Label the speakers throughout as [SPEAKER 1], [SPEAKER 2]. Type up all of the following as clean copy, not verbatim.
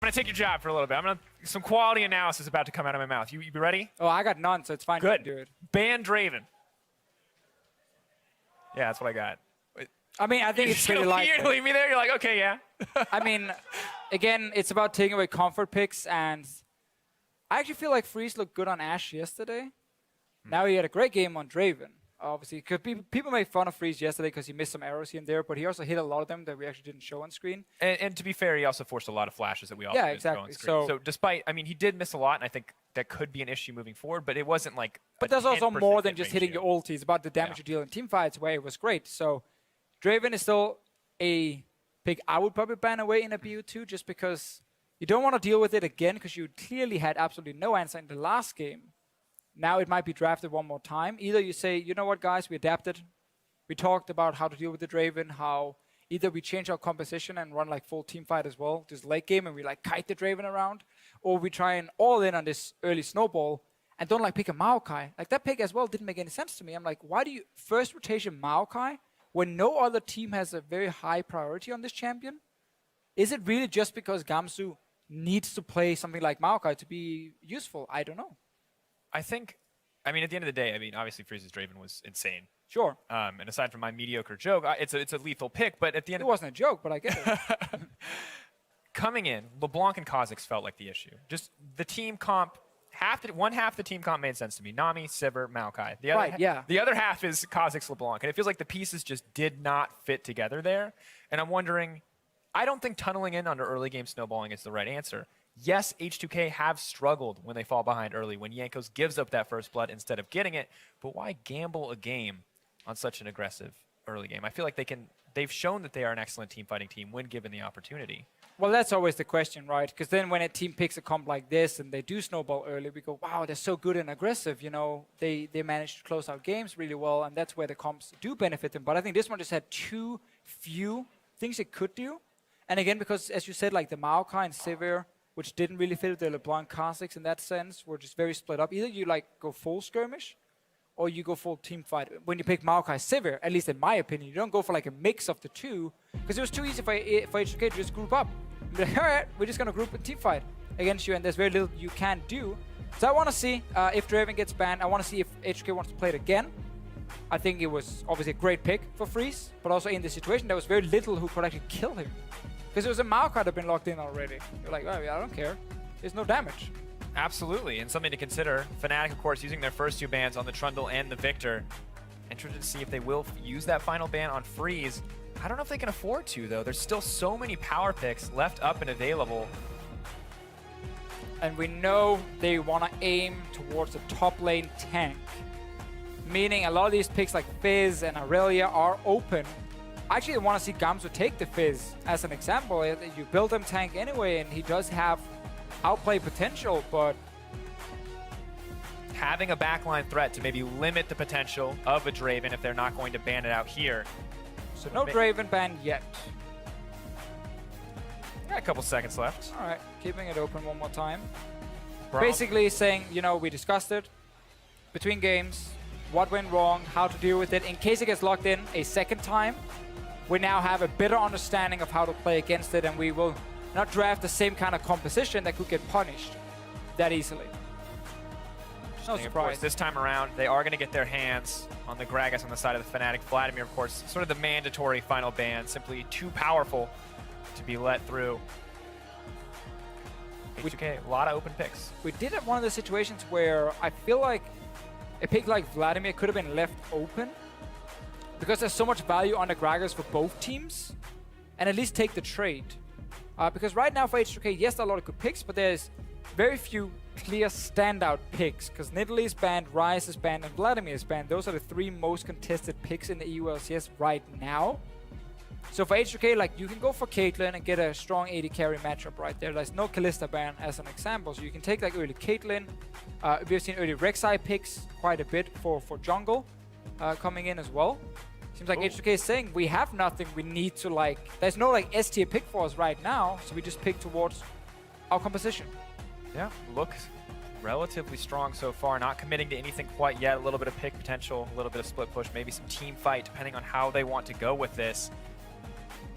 [SPEAKER 1] I'm gonna take your job for a little bit. Some quality analysis about to come out of my mouth. You be ready?
[SPEAKER 2] Oh, I got none, so it's fine.
[SPEAKER 1] Good.
[SPEAKER 2] Do it.
[SPEAKER 1] Ban Draven. Yeah, that's what I got.
[SPEAKER 2] I mean, I think it's pretty
[SPEAKER 1] You
[SPEAKER 2] likely.
[SPEAKER 1] leave me there. You're like, okay, yeah.
[SPEAKER 2] I mean, again, it's about taking away comfort picks, and I actually feel like Freeze looked good on Ashe yesterday. Now he had a great game on Draven. Obviously, because people made fun of Freeze yesterday because he missed some arrows here and there, but he also hit a lot of them that we actually didn't show on screen.
[SPEAKER 1] And to be fair, he also forced a lot of flashes that we also didn't show on screen. So despite, I mean, he did miss a lot, and I think that could be an issue moving forward, but it wasn't like
[SPEAKER 2] But there's also more than just hitting
[SPEAKER 1] ratio.
[SPEAKER 2] your ulti. It's about the damage you deal in team fights, where it was great. So Draven is still a pick I would probably ban away in a BO2 just because you don't want to deal with it again because you clearly had absolutely no answer in the last game. Now it might be drafted one more time. Either you say, you know what, guys, we adapted. We talked about how to deal with the Draven, how either we change our composition and run like full team fight as well, just late game, and we like kite the Draven around, or we try and all in on this early snowball and don't like pick a Maokai. Like that pick as well didn't make any sense to me. I'm like, why do you first rotation Maokai when no other team has a very high priority on this champion? Is it really just because Gamsu needs to play something like Maokai to be useful? I don't know.
[SPEAKER 1] I think, I mean, at the end of the day, I mean, obviously Freeze's Draven was insane.
[SPEAKER 2] Sure.
[SPEAKER 1] And aside from my mediocre joke, it's a lethal pick, but at the end
[SPEAKER 2] it wasn't a joke, but I get it.
[SPEAKER 1] Coming in, LeBlanc and Kha'Zix felt like the issue. Just the team comp, one half the team comp made sense to me. Nami, Sivir, Maokai. The other, the other half is Kha'Zix, LeBlanc. And it feels like the pieces just did not fit together there. And I'm wondering, I don't think tunneling in under early game snowballing is the right answer. Yes, H2K have struggled when they fall behind early, when Jankos gives up that first blood instead of getting it. But why gamble a game on such an aggressive early game? I feel like they've shown that they are an excellent team fighting team when given the opportunity.
[SPEAKER 2] Well, that's always the question, right? Because then when a team picks a comp like this and they do snowball early, we go, wow, they're so good and aggressive. You know, they manage to close out games really well, and that's where the comps do benefit them. But I think this one just had too few things it could do. And again, because as you said, like the Maokai and Sivir, which didn't really fit the LeBlanc Kha'Zix in that sense, were just very split up. Either you like go full skirmish, or you go full team fight. When you pick Maokai Sivir, at least in my opinion, you don't go for like a mix of the two, because it was too easy for H2K to just group up. Be like, all right, we're just gonna group and team fight against you, and there's very little you can do. So I want to see if Draven gets banned. I want to see if H2K wants to play it again. I think it was obviously a great pick for Freeze, but also in this situation, there was very little who could actually kill him. Because it was a Maokai that had been locked in already. You're like, oh, I don't care. There's no damage.
[SPEAKER 1] Absolutely, and something to consider. Fnatic, of course, using their first two bans on the Trundle and the Victor. Interested to see if they will use that final ban on Freeze. I don't know if they can afford to, though. There's still so many power picks left up and available.
[SPEAKER 2] And we know they want to aim towards the top lane tank. Meaning a lot of these picks like Fizz and Aurelia are open. Actually, I want to see Gamsu take the Fizz as an example. You build him tank anyway, and he does have outplay potential, but
[SPEAKER 1] having a backline threat to maybe limit the potential of a Draven if they're not going to ban it out here.
[SPEAKER 2] So no Draven ban yet.
[SPEAKER 1] Got a couple seconds left.
[SPEAKER 2] All right, keeping it open one more time.
[SPEAKER 1] Brawl.
[SPEAKER 2] Basically saying, you know, we discussed it between games, what went wrong, how to deal with it. In case it gets locked in a second time, we now have a better understanding of how to play against it, and we will not draft the same kind of composition that could get punished that easily. No surprise.
[SPEAKER 1] Of course, this time around, they are going to get their hands on the Gragas on the side of the Fnatic. Vladimir, of course, sort of the mandatory final ban, simply too powerful to be let through. H2K, a lot of open picks.
[SPEAKER 2] We did have one of the situations where I feel like a pick like Vladimir could have been left open because there's so much value on the Gragas for both teams, and at least take the trade. Because right now for H2K, yes, there are a lot of good picks, but there's very few clear standout picks, because Nidalee is banned, Ryze is banned, and Vladimir is banned. Those are the three most contested picks in the EU LCS right now. So for H2K, like, you can go for Caitlyn and get a strong AD carry matchup right there. There's no Kalista ban as an example, so you can take like early Caitlyn. We've seen early Rek'Sai picks quite a bit for jungle coming in as well. Seems like H2K is saying we have nothing we need to like. There's no like S tier pick for us right now, so we just pick towards our composition.
[SPEAKER 1] Yeah, looks relatively strong so far. Not committing to anything quite yet. A little bit of pick potential, a little bit of split push, maybe some team fight, depending on how they want to go with this.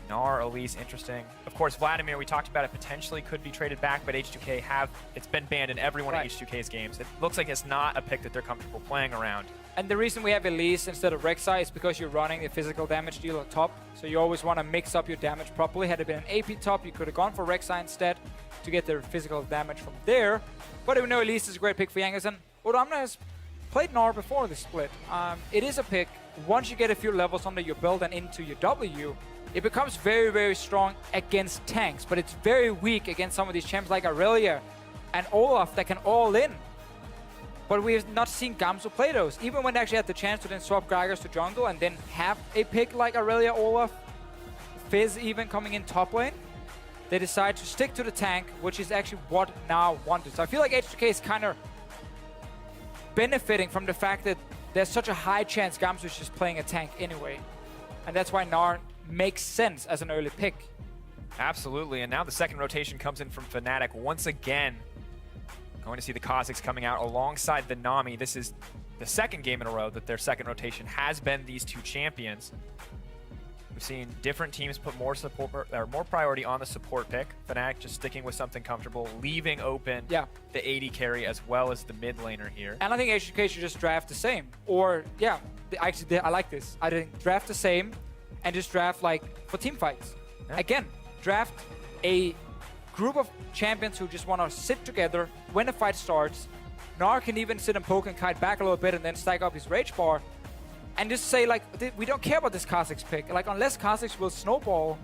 [SPEAKER 1] Gnar, Elise, interesting. Of course, Vladimir, we talked about it, potentially could be traded back, but H2K it's been banned in every one of H2K's games. It looks like it's not a pick that they're comfortable playing around.
[SPEAKER 2] And the reason we have Elise instead of Rek'Sai is because you're running the physical damage deal on top. So you always want to mix up your damage properly. Had it been an AP top, you could have gone for Rek'Sai instead to get the physical damage from there. But we know Elise is a great pick for Yankees. And Odamna has played Gnar before the split. It is a pick. Once you get a few levels under your belt and into your W, it becomes very, very strong against tanks. But it's very weak against some of these champs like Aurelia and Olaf that can all in. But we have not seen Gamsu play those. Even when they actually had the chance to then swap Gragas to jungle and then have a pick like Aurelia, Olaf, Fizz even coming in top lane, they decide to stick to the tank, which is actually what Gnar wanted. So I feel like H2K is kind of benefiting from the fact that there's such a high chance Gamsu is just playing a tank anyway. And that's why Gnar makes sense as an early pick.
[SPEAKER 1] Absolutely, and now the second rotation comes in from Fnatic once again. Going to see the Kha'Zix coming out alongside the Nami. This is the second game in a row that their second rotation has been these two champions. We've seen different teams put more support or more priority on the support pick. Fnatic just sticking with something comfortable, leaving open the AD carry as well as the mid laner here.
[SPEAKER 2] And I think H2K should just draft the same. Or, actually, I like this. I think draft the same and just draft like for team fights. Yeah. Again, draft a group of champions who just want to sit together when the fight starts. Gnar can even sit and poke and kite back a little bit and then stack up his rage bar. And just say, like, we don't care about this Kha'Zix pick. Like, unless Kha'Zix will snowball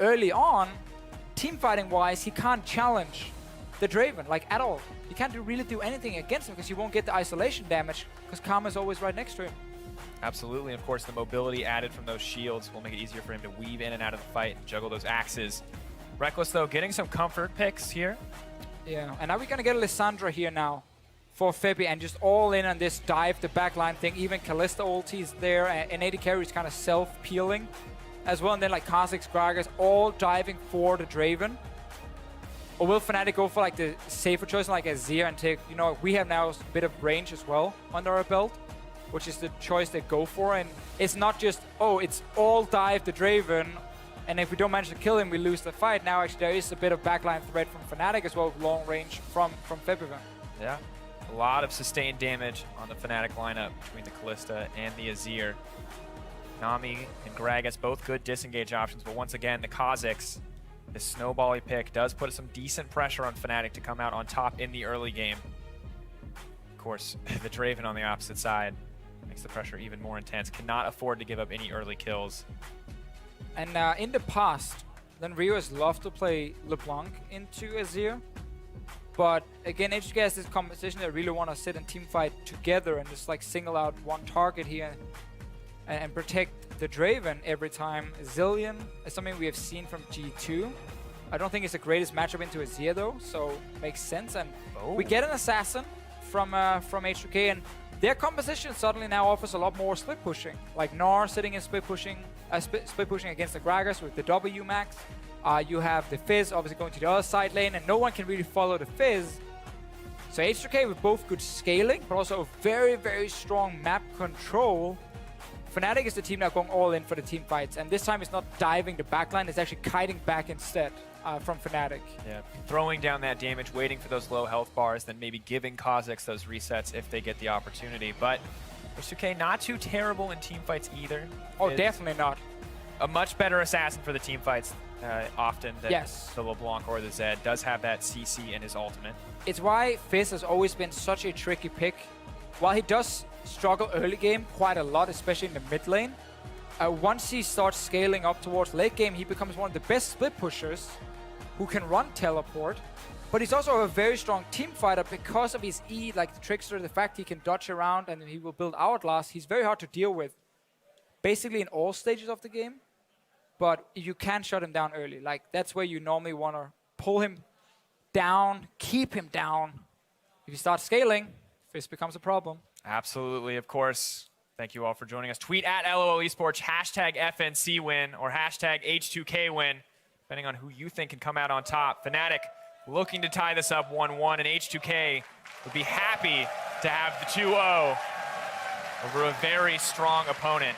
[SPEAKER 2] early on, team fighting wise, he can't challenge the Draven, like, at all. You can't really do anything against him because you won't get the isolation damage because Karma's always right next to him.
[SPEAKER 1] Absolutely. Of course, the mobility added from those shields will make it easier for him to weave in and out of the fight and juggle those axes. Reckless, though, getting some comfort picks here.
[SPEAKER 2] Yeah, and now we're going to get Lissandra here now for Febby and just all in on this dive the backline thing. Even Kalista ulti is there, and AD carry is kind of self-peeling as well. And then like Kha'Zix, Gragas, all diving for the Draven. Or will Fnatic go for like the safer choice like Azir and take, you know, we have now a bit of range as well under our belt, which is the choice they go for. And it's not just, oh, it's all dive the Draven, and if we don't manage to kill him, we lose the fight. Now actually there is a bit of backline threat from Fnatic as well, long range from Febby.
[SPEAKER 1] Yeah. A lot of sustained damage on the Fnatic lineup between the Kalista and the Azir. Nami and Gragas, both good disengage options, but once again, the Kha'Zix, this snowbally pick does put some decent pressure on Fnatic to come out on top in the early game. Of course, the Draven on the opposite side makes the pressure even more intense. Cannot afford to give up any early kills.
[SPEAKER 2] And in the past, then Rio has loved to play LeBlanc into Azir. But again, H2K has this competition that really want to sit and team fight together and just like single out one target here and protect the Draven every time. Zillion is something we have seen from G2. I don't think it's the greatest matchup into Azir though, so makes sense. And we get an assassin from H2K, and their composition suddenly now offers a lot more split pushing. Like Gnar sitting in split pushing against the Gragas with the W max. You have the Fizz obviously going to the other side lane, and no one can really follow the Fizz. So H2K with both good scaling, but also a very, very strong map control. Fnatic is the team now going all in for the team fights, and this time it's not diving the backline, it's actually kiting back instead from Fnatic.
[SPEAKER 1] Yeah, throwing down that damage, waiting for those low health bars, then maybe giving Kha'Zix those resets if they get the opportunity. But H2K not too terrible in team fights either.
[SPEAKER 2] Oh, definitely not.
[SPEAKER 1] A much better assassin for the team fights often than the LeBlanc or the Zed. Does have that CC in his ultimate.
[SPEAKER 2] It's why Fizz has always been such a tricky pick. While he does struggle early game quite a lot, especially in the mid lane, once he starts scaling up towards late game, he becomes one of the best split pushers who can run teleport. But he's also a very strong team fighter because of his E, like the Trickster, the fact he can dodge around and he will build Hourglass. He's very hard to deal with, basically in all stages of the game. But you can shut him down early. Like, that's where you normally want to pull him down, keep him down. If you start scaling, Fizz becomes a problem.
[SPEAKER 1] Absolutely, of course. Thank you all for joining us. Tweet at LOL Esports, hashtag FNC win or hashtag H2K win, depending on who you think can come out on top. Fnatic looking to tie this up 1-1, and H2K would be happy to have the 2-0 over a very strong opponent.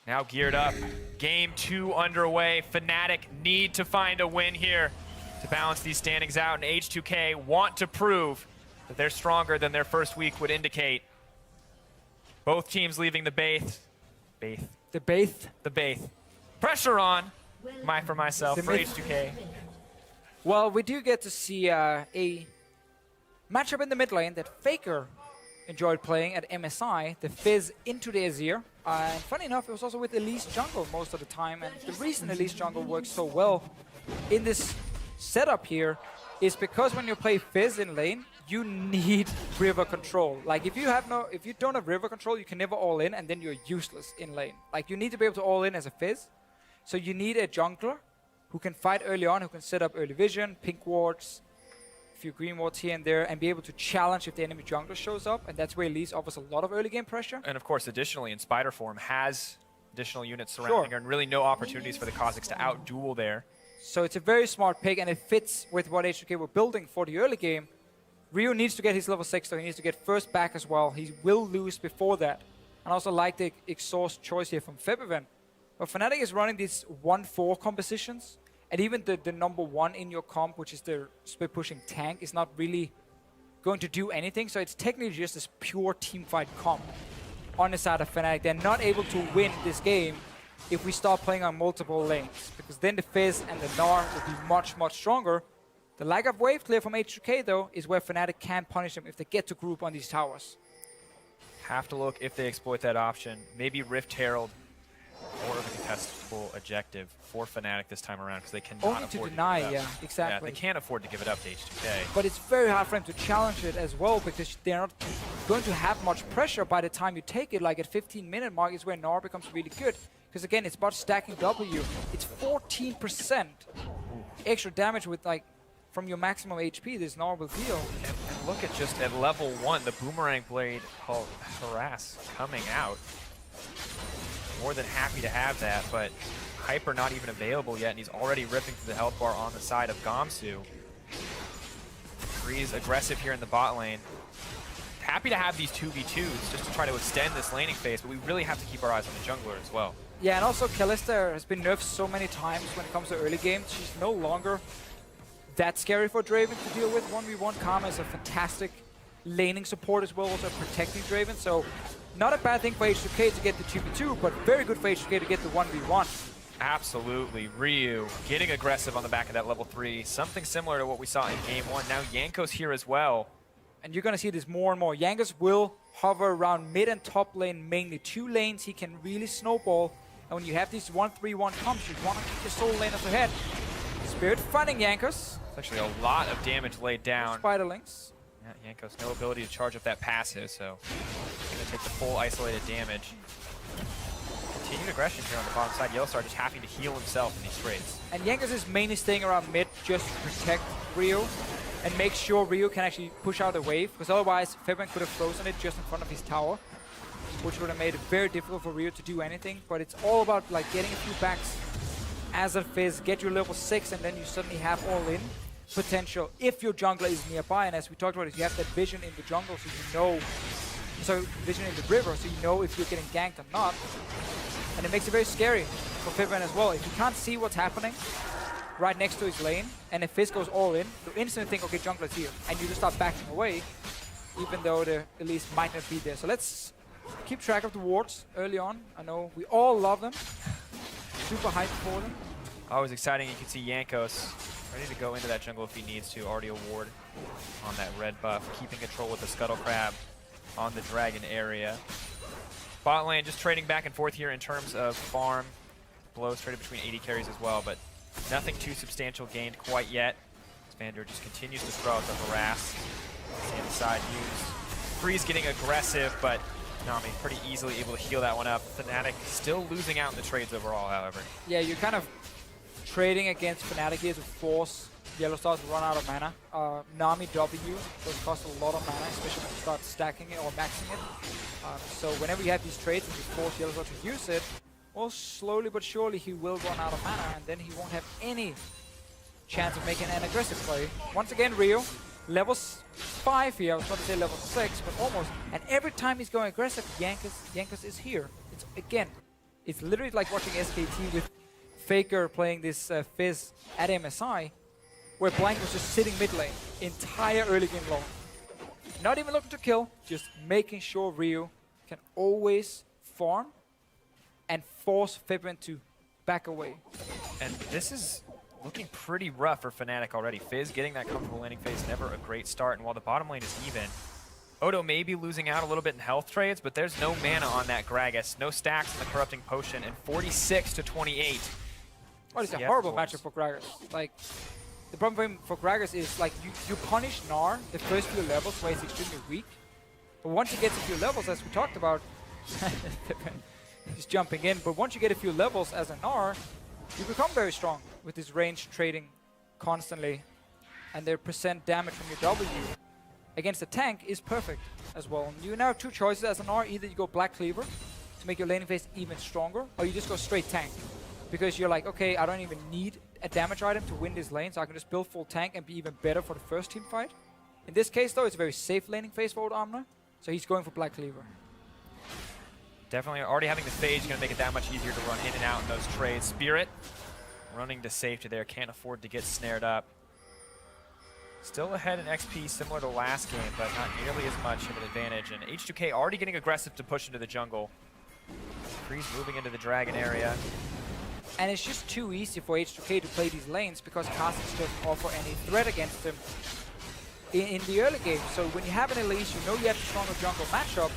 [SPEAKER 1] Now geared up. Game 2 underway. Fnatic need to find a win here to balance these standings out, and H2K want to prove that they're stronger than their first week would indicate. Both teams leaving the Baith.
[SPEAKER 2] The Baith?
[SPEAKER 1] The Baith. Pressure on. For myself, for H2K.
[SPEAKER 2] Well, we do get to see a matchup in the mid lane that Faker enjoyed playing at MSI, the Fizz into the Azir. And funny enough, it was also with Elise Jungle most of the time. And the reason Elise Jungle works so well in this setup here is because when you play Fizz in lane, you need river control. Like if you don't have river control, you can never all in, and then you're useless in lane. Like you need to be able to all in as a Fizz. So you need a jungler who can fight early on, who can set up early vision, pink wards, a few green wards here and there, and be able to challenge if the enemy jungler shows up. And that's where Elise offers a lot of early game pressure.
[SPEAKER 1] And of course, additionally, in Spider form, has additional units surrounding her, and really no opportunities for the Kha'Zix to out-duel there.
[SPEAKER 2] So it's a very smart pick, and it fits with what H2K were building for the early game. Ryu needs to get his level 6, so he needs to get first back as well. He will lose before that. And I also like the exhaust choice here from Febiven. But Fnatic is running these 1-4 compositions, and even the number 1 in your comp, which is the split pushing tank, is not really going to do anything. So it's technically just this pure teamfight comp on the side of Fnatic. They're not able to win this game if we start playing on multiple lanes, because then the Fizz and the Gnar will be much, much stronger. The lack of wave clear from H2K, though, is where Fnatic can punish them if they get to group on these towers.
[SPEAKER 1] Have to look if they exploit that option. Maybe Rift Herald, more of a contestable objective for Fnatic this time around, because they cannot
[SPEAKER 2] Only
[SPEAKER 1] afford
[SPEAKER 2] to deny,
[SPEAKER 1] to give it up.
[SPEAKER 2] yeah, exactly.
[SPEAKER 1] Yeah, they can't afford to give it up to H2K.
[SPEAKER 2] But it's very hard for them to challenge it as well, because they're not going to have much pressure by the time you take it. Like at 15-minute mark is where Gnar becomes really good. Because again, it's about stacking W. It's 14% extra damage with like from your maximum HP this Gnar will deal.
[SPEAKER 1] And look at just at level 1, the Boomerang Blade called Harass coming out. More than happy to have that, but Hyper not even available yet, and he's already ripping through the health bar on the side of Gamsu. Freeze aggressive here in the bot lane. Happy to have these 2v2s just to try to extend this laning phase, but we really have to keep our eyes on the jungler as well.
[SPEAKER 2] Yeah, and also Kalista has been nerfed so many times when it comes to early game. She's no longer that scary for Draven to deal with. 1v1 Karma is a fantastic laning support as well, also protecting Draven. So not a bad thing for H2K to get the 2v2, but very good for H2K to get the 1v1.
[SPEAKER 1] Absolutely. Ryu getting aggressive on the back of that level 3. Something similar to what we saw in game 1. Now Yanko's here as well.
[SPEAKER 2] And you're going to see this more and more. Jankos will hover around mid and top lane, mainly 2 lanes. He can really snowball. And when you have these 1-3-1 comps, you want to keep your solo laners ahead. Spirit finding Jankos.
[SPEAKER 1] It's actually a lot of damage laid down.
[SPEAKER 2] Spiderlings.
[SPEAKER 1] Yeah, Jankos no ability to charge up that passive, so he's going to take the full isolated damage. Continued aggression here on the bottom side. Yellowstar just having to heal himself in these trades.
[SPEAKER 2] And Jankos is mainly staying around mid just to protect Ryu and make sure Ryu can actually push out a wave, because otherwise Fabian could have frozen it just in front of his tower, which would have made it very difficult for Ryu to do anything. But it's all about like getting a few backs as a Fizz, get your level 6, and then you suddenly have all-in potential if your jungler is nearby. And as we talked about, you have that vision in the jungle, so you know, so vision in the river, so you know if you're getting ganked or not. And it makes it very scary for Fabian as well. If you can't see what's happening right next to his lane, and if Fizz goes all in, you instantly think, okay, jungler's here, and you just start backing away, even though the Elise might not be there. So let's keep track of the wards early on. I know we all love them. Super hyped for them.
[SPEAKER 1] Always exciting. You can see Jankos ready to go into that jungle if he needs to. Already a ward on that red buff, keeping control with the Scuttle Crab on the Dragon area. Bot lane just trading back and forth here in terms of farm. Blows traded between 80 carries as well, but nothing too substantial gained quite yet. Xpander just continues to throw out the harass. See on the side use. Freeze getting aggressive, but Nami pretty easily able to heal that one up. Fnatic still losing out in the trades overall, however.
[SPEAKER 2] Yeah, you're kind of trading against Fnatic here to force Yellowstar to run out of mana. Nami W does cost a lot of mana, especially when you start stacking it or maxing it. So whenever you have these trades and you force Yellowstar to use it, well, slowly but surely he will run out of mana, and then he won't have any chance of making an aggressive play. Once again, Ryu, level 5 here. I was about to say level 6, but almost. And every time he's going aggressive, Jankos is here. It's again, It's literally like watching SKT with Faker playing this Fizz at MSI, where Blank was just sitting mid lane entire early game long. Not even looking to kill, just making sure Ryu can always farm and force Fibrin to back away.
[SPEAKER 1] And this is looking pretty rough for Fnatic already. Fizz getting that comfortable laning phase, never a great start. And while the bottom lane is even, Odo may be losing out a little bit in health trades, but there's no mana on that Gragas. No stacks in the Corrupting Potion, and 46 to 28.
[SPEAKER 2] Oh, it's a horrible matchup for Gragas. Like, the problem for Gragas is, like, you punish Gnar the first few levels where he's extremely weak. But once he gets a few levels, as we talked about, he's jumping in, but once you get a few levels as a Gnar, you become very strong with this range trading constantly. And their percent damage from your W against the tank is perfect as well. And you now have two choices as an Gnar. Either you go Black Cleaver to make your laning phase even stronger, or you just go straight tank. Because you're like, okay, I don't even need a damage item to win this lane, so I can just build full tank and be even better for the first team fight. In this case, though, it's a very safe laning phase for Old Amner, so he's going for Black Cleaver.
[SPEAKER 1] Definitely already having the phase is going to make it that much easier to run in and out in those trades. Spirit running to safety there, can't afford to get snared up. Still ahead in XP, similar to last game, but not nearly as much of an advantage. And H2K already getting aggressive to push into the jungle. Freeze moving into the dragon area.
[SPEAKER 2] And it's just too easy for H2K to play these lanes because Kha'Zix doesn't offer any threat against them in the early game. So when you have an Elise, you know you have a stronger jungle matchup.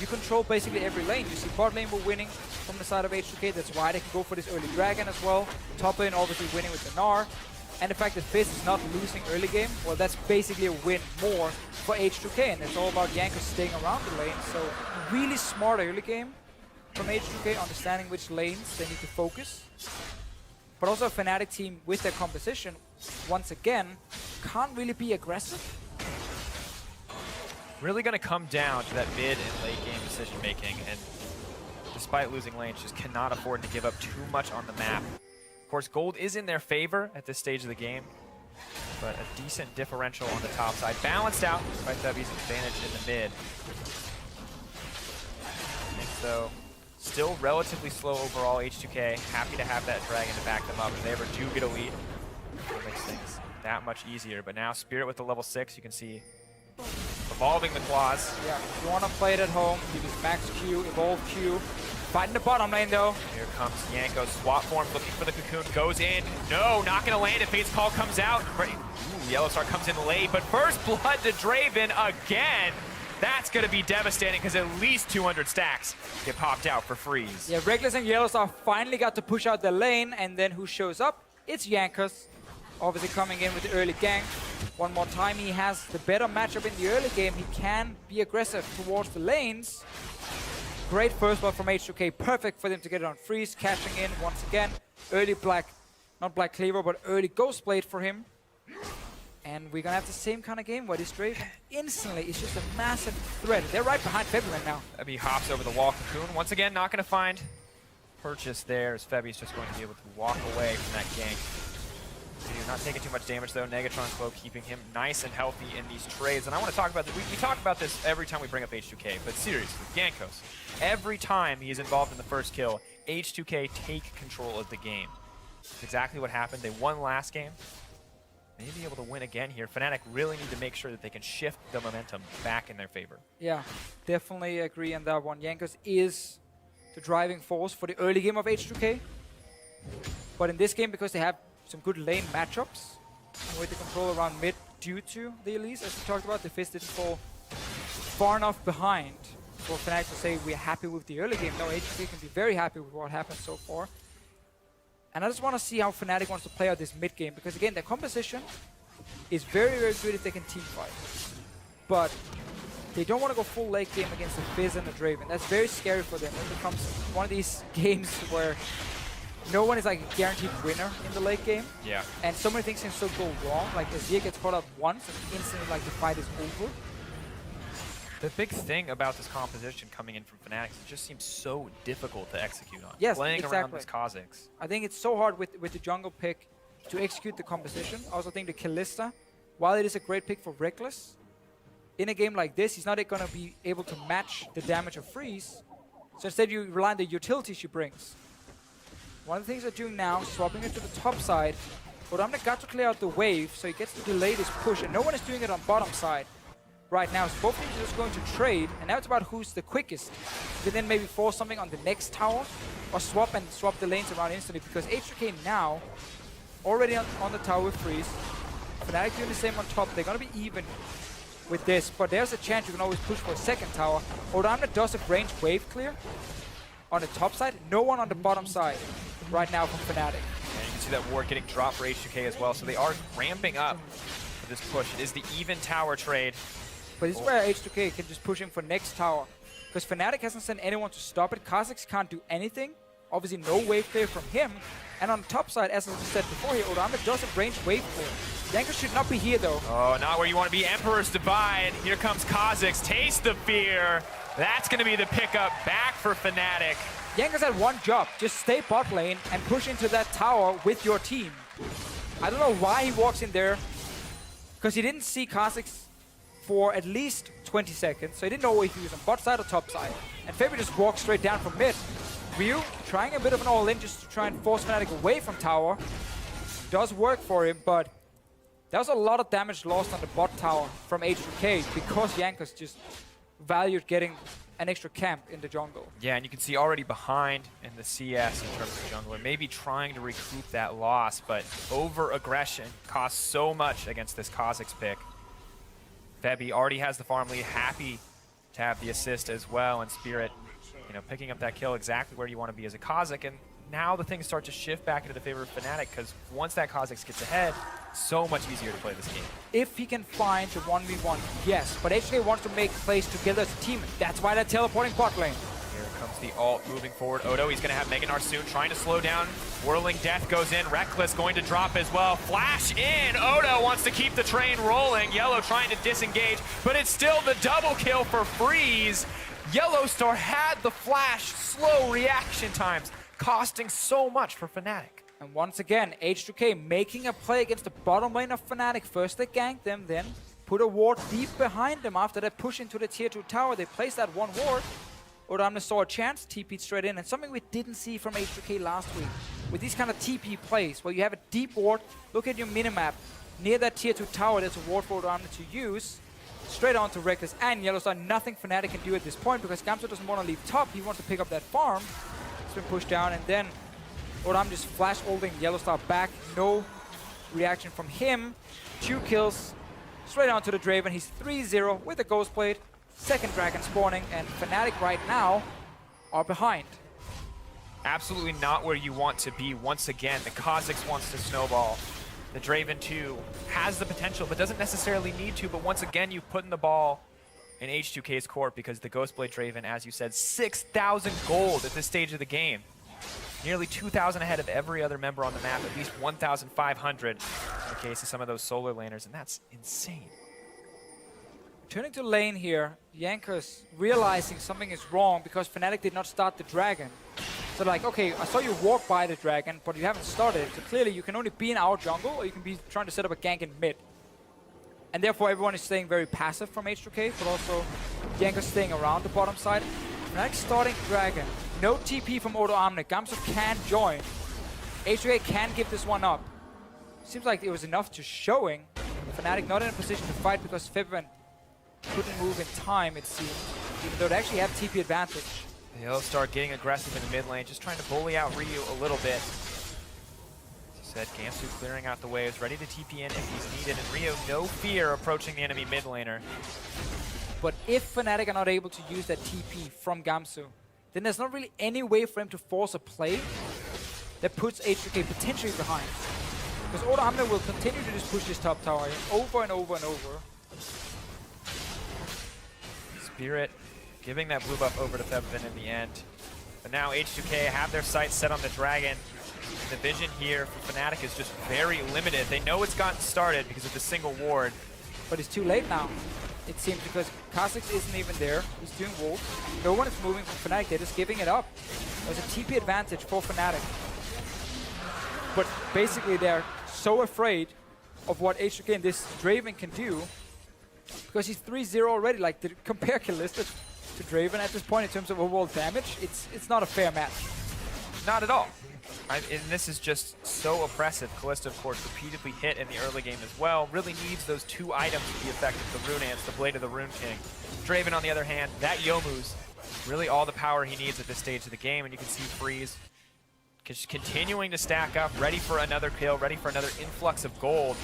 [SPEAKER 2] You control basically every lane. You see bot lane were winning from the side of H2K. That's why they can go for this early dragon as well. Top lane obviously winning with the Gnar. And the fact that Fizz is not losing early game, well, that's basically a win more for H2K. And it's all about Jankos staying around the lane. So really smart early game from H2K, understanding which lanes they need to focus. But also a Fnatic team with their composition, once again, can't really be aggressive.
[SPEAKER 1] Really going to come down to that mid and late game decision making, and despite losing lanes, just cannot afford to give up too much on the map. Of course, gold is in their favor at this stage of the game, but a decent differential on the top side, balanced out by Thebby's advantage in the mid. I think so. Still relatively slow overall, H2K. Happy to have that dragon to back them up. If they ever do get a lead, it makes things that much easier. But now Spirit with the level 6, you can see evolving the claws.
[SPEAKER 2] Yeah, if you want to play it at home, you just max Q, evolve Q. Fighting the bottom lane though.
[SPEAKER 1] Here comes Jankos, swap form, looking for the cocoon, goes in. No, not gonna land. If Fate's Call comes out. Ooh, Yellow Star comes in late, but first blood to Draven again. That's going to be devastating because at least 200 stacks get popped out for freeze.
[SPEAKER 2] Yeah, Reckless and Yellow Star finally got to push out the lane, and then who shows up? It's Jankos, obviously coming in with the early gank. One more time, he has the better matchup in the early game. He can be aggressive towards the lanes. Great first blood from H2K, perfect for them to get it on freeze, cashing in once again. Early not Black Cleaver, but early Ghost Blade for him. And we're gonna have the same kind of game where this Draven instantly is just a massive threat. They're right behind Febulin now.
[SPEAKER 1] Febby hops over the wall. Cocoon, once again, not gonna find purchase there, as Febby's just going to be able to walk away from that gank. He's not taking too much damage though. Negatron Cloak keeping him nice and healthy in these trades. And I want to talk about this. We talk about this every time we bring up H2K, but seriously, Jankos, every time he is involved in the first kill, H2K take control of the game. That's exactly what happened. They won last game. Maybe able to win again here. Fnatic really need to make sure that they can shift the momentum back in their favor.
[SPEAKER 2] Yeah, definitely agree on that one. Jankos is the driving force for the early game of H2K. But in this game, because they have some good lane matchups, and with the control around mid due to the Elise, as we talked about, the Fizz didn't fall far enough behind for Fnatic to say we're happy with the early game. No, H2K can be very happy with what happened so far. And I just want to see how Fnatic wants to play out this mid game, because again, their composition is very, very good if they can team fight. But they don't want to go full late game against the Fizz and the Draven. That's very scary for them. It becomes one of these games where no one is like a guaranteed winner in the late game.
[SPEAKER 1] Yeah. And
[SPEAKER 2] so many things can still go wrong. Like Azir gets caught up once and instantly like the fight is over.
[SPEAKER 1] The big thing about this composition coming in from Fnatic is it just seems so difficult to execute on.
[SPEAKER 2] Yes,
[SPEAKER 1] playing
[SPEAKER 2] exactly.
[SPEAKER 1] around this Kha'Zix.
[SPEAKER 2] I think it's so hard with the jungle pick to execute the composition. I also think the Kalista, while it is a great pick for Reckless, in a game like this, he's not going to be able to match the damage of freeze. So instead you rely on the utility she brings. One of the things they're doing now, swapping it to the top side. Odamne got to clear out the wave, so he gets to delay this push, and no one is doing it on bottom side right now. So both teams are just going to trade, and now it's about who's the quickest. They then maybe force something on the next tower, or swap the lanes around instantly, because H2K now already on the tower with freeze. Fnatic doing the same on top. They're going to be even with this, but there's a chance you can always push for a second tower. Odamne does a range wave clear on the top side. No one on the bottom side right now from Fnatic.
[SPEAKER 1] And you can see that ward getting dropped for H2K as well, so they are ramping up for this push. It is the even tower trade.
[SPEAKER 2] But this is where H2K can just push him for next tower, because Fnatic hasn't sent anyone to stop it. Kha'Zix can't do anything. Obviously no wave clear from him. And on the top side, as I said before here, Odamne does a range wave clear. Jankos should not be here though.
[SPEAKER 1] Oh, not where you want to be. Emperor's Divide. Here comes Kha'Zix. Taste the fear. That's going to be the pickup back for Fnatic.
[SPEAKER 2] Jankos had one job. Just stay bot lane and push into that tower with your team. I don't know why he walks in there, because he didn't see Kha'Zix for at least 20 seconds. So he didn't know if he was on bot side or top side. And Fabi just walks straight down from mid. Ryu trying a bit of an all-in just to try and force Fnatic away from tower. Does work for him, but there was a lot of damage lost on the bot tower from H2K because Jankos just valued getting an extra camp in the jungle.
[SPEAKER 1] Yeah, and you can see already behind in the CS in terms of jungler, maybe trying to recoup that loss, but over-aggression costs so much against this Kha'Zix pick. Febby already has the farm lead, happy to have the assist as well, and Spirit, you know, picking up that kill exactly where you want to be as a Kha'Zix, and now the things start to shift back into the favor of Fnatic, because once that Kha'Zix gets ahead, so much easier to play this game.
[SPEAKER 2] If he can find the 1v1, yes, but H2K wants to make plays together as a team. That's why they're teleporting bot lane.
[SPEAKER 1] Here comes the ult moving forward. Odo, he's going to have Mega Gnar soon, trying to slow down. Whirling Death goes in. Reckless going to drop as well. Flash in. Odo wants to keep the train rolling. Yellow trying to disengage, but it's still the double kill for Freeze. Yellowstar had the flash, slow reaction times, costing so much for Fnatic.
[SPEAKER 2] And once again, H2K making a play against the bottom lane of Fnatic. First they ganked them, then put a ward deep behind them. After that push into the tier 2 tower, they placed that one ward. Odamne saw a chance, TP'd straight in, and something we didn't see from H2K last week. With these kind of TP plays, where you have a deep ward, look at your minimap. Near that tier 2 tower, there's a ward for Odamne to use. Straight on to Reckless and Yellowstar. Nothing Fnatic can do at this point, because Gamsu doesn't want to leave top. He wants to pick up that farm. It's been pushed down, and then Odamne just flash ulting Yellowstar back. No reaction from him. 2 kills. Straight on to the Draven. He's 3-0 with the Ghost Blade. Second Dragon spawning, and Fnatic right now are behind.
[SPEAKER 1] Absolutely not where you want to be. Once again, the Kha'Zix wants to snowball. The Draven 2 has the potential, but doesn't necessarily need to. But once again, you've put in the ball in H2K's court, because the Ghostblade Draven, as you said, 6,000 gold at this stage of the game. Nearly 2,000 ahead of every other member on the map, at least 1,500 in the case of some of those solar laners, and that's insane.
[SPEAKER 2] Turning to lane here, Jankos realizing something is wrong because Fnatic did not start the dragon. So like, okay, I saw you walk by the dragon, but you haven't started. So clearly you can only be in our jungle, or you can be trying to set up a gank in mid. And therefore everyone is staying very passive from H2K, but also Jankos staying around the bottom side. Fnatic starting dragon. No TP from Odamne. Gamsu can join. H2K can give this one up. Seems like it was enough to showing. Fnatic not in a position to fight because Febvren couldn't move in time, it seemed, even though they actually have TP advantage.
[SPEAKER 1] They'll start getting aggressive in the mid lane, just trying to bully out Ryu a little bit. As you said, Gamsu clearing out the waves, ready to TP in if he's needed, and Ryu, no fear, approaching the enemy mid laner.
[SPEAKER 2] But if Fnatic are not able to use that TP from Gamsu, then there's not really any way for him to force a play that puts H2K potentially behind. Because Odamne will continue to just push this top tower over and over and over.
[SPEAKER 1] Spirit giving that blue buff over to Febvren in the end. But now H2K have their sights set on the dragon. The vision here for Fnatic is just very limited. They know it's gotten started because of the single ward.
[SPEAKER 2] But it's too late now, it seems, because Kha'Zix isn't even there. He's doing wolves. No one is moving from Fnatic. They're just giving it up. There's a TP advantage for Fnatic. But basically they're so afraid of what H2K and this Draven can do, because he's 3-0 already. Like, the compare kill list, to Draven at this point in terms of overall damage. It's not a fair match.
[SPEAKER 1] Not at all. And this is just so oppressive. Kalista, of course, repeatedly hit in the early game as well. Really needs those 2 items to be effective. The Rune Ants, the Blade of the Rune King. Draven, on the other hand, that Youmuu's really all the power he needs at this stage of the game. And you can see Freeze just continuing to stack up, ready for another kill, ready for another influx of gold.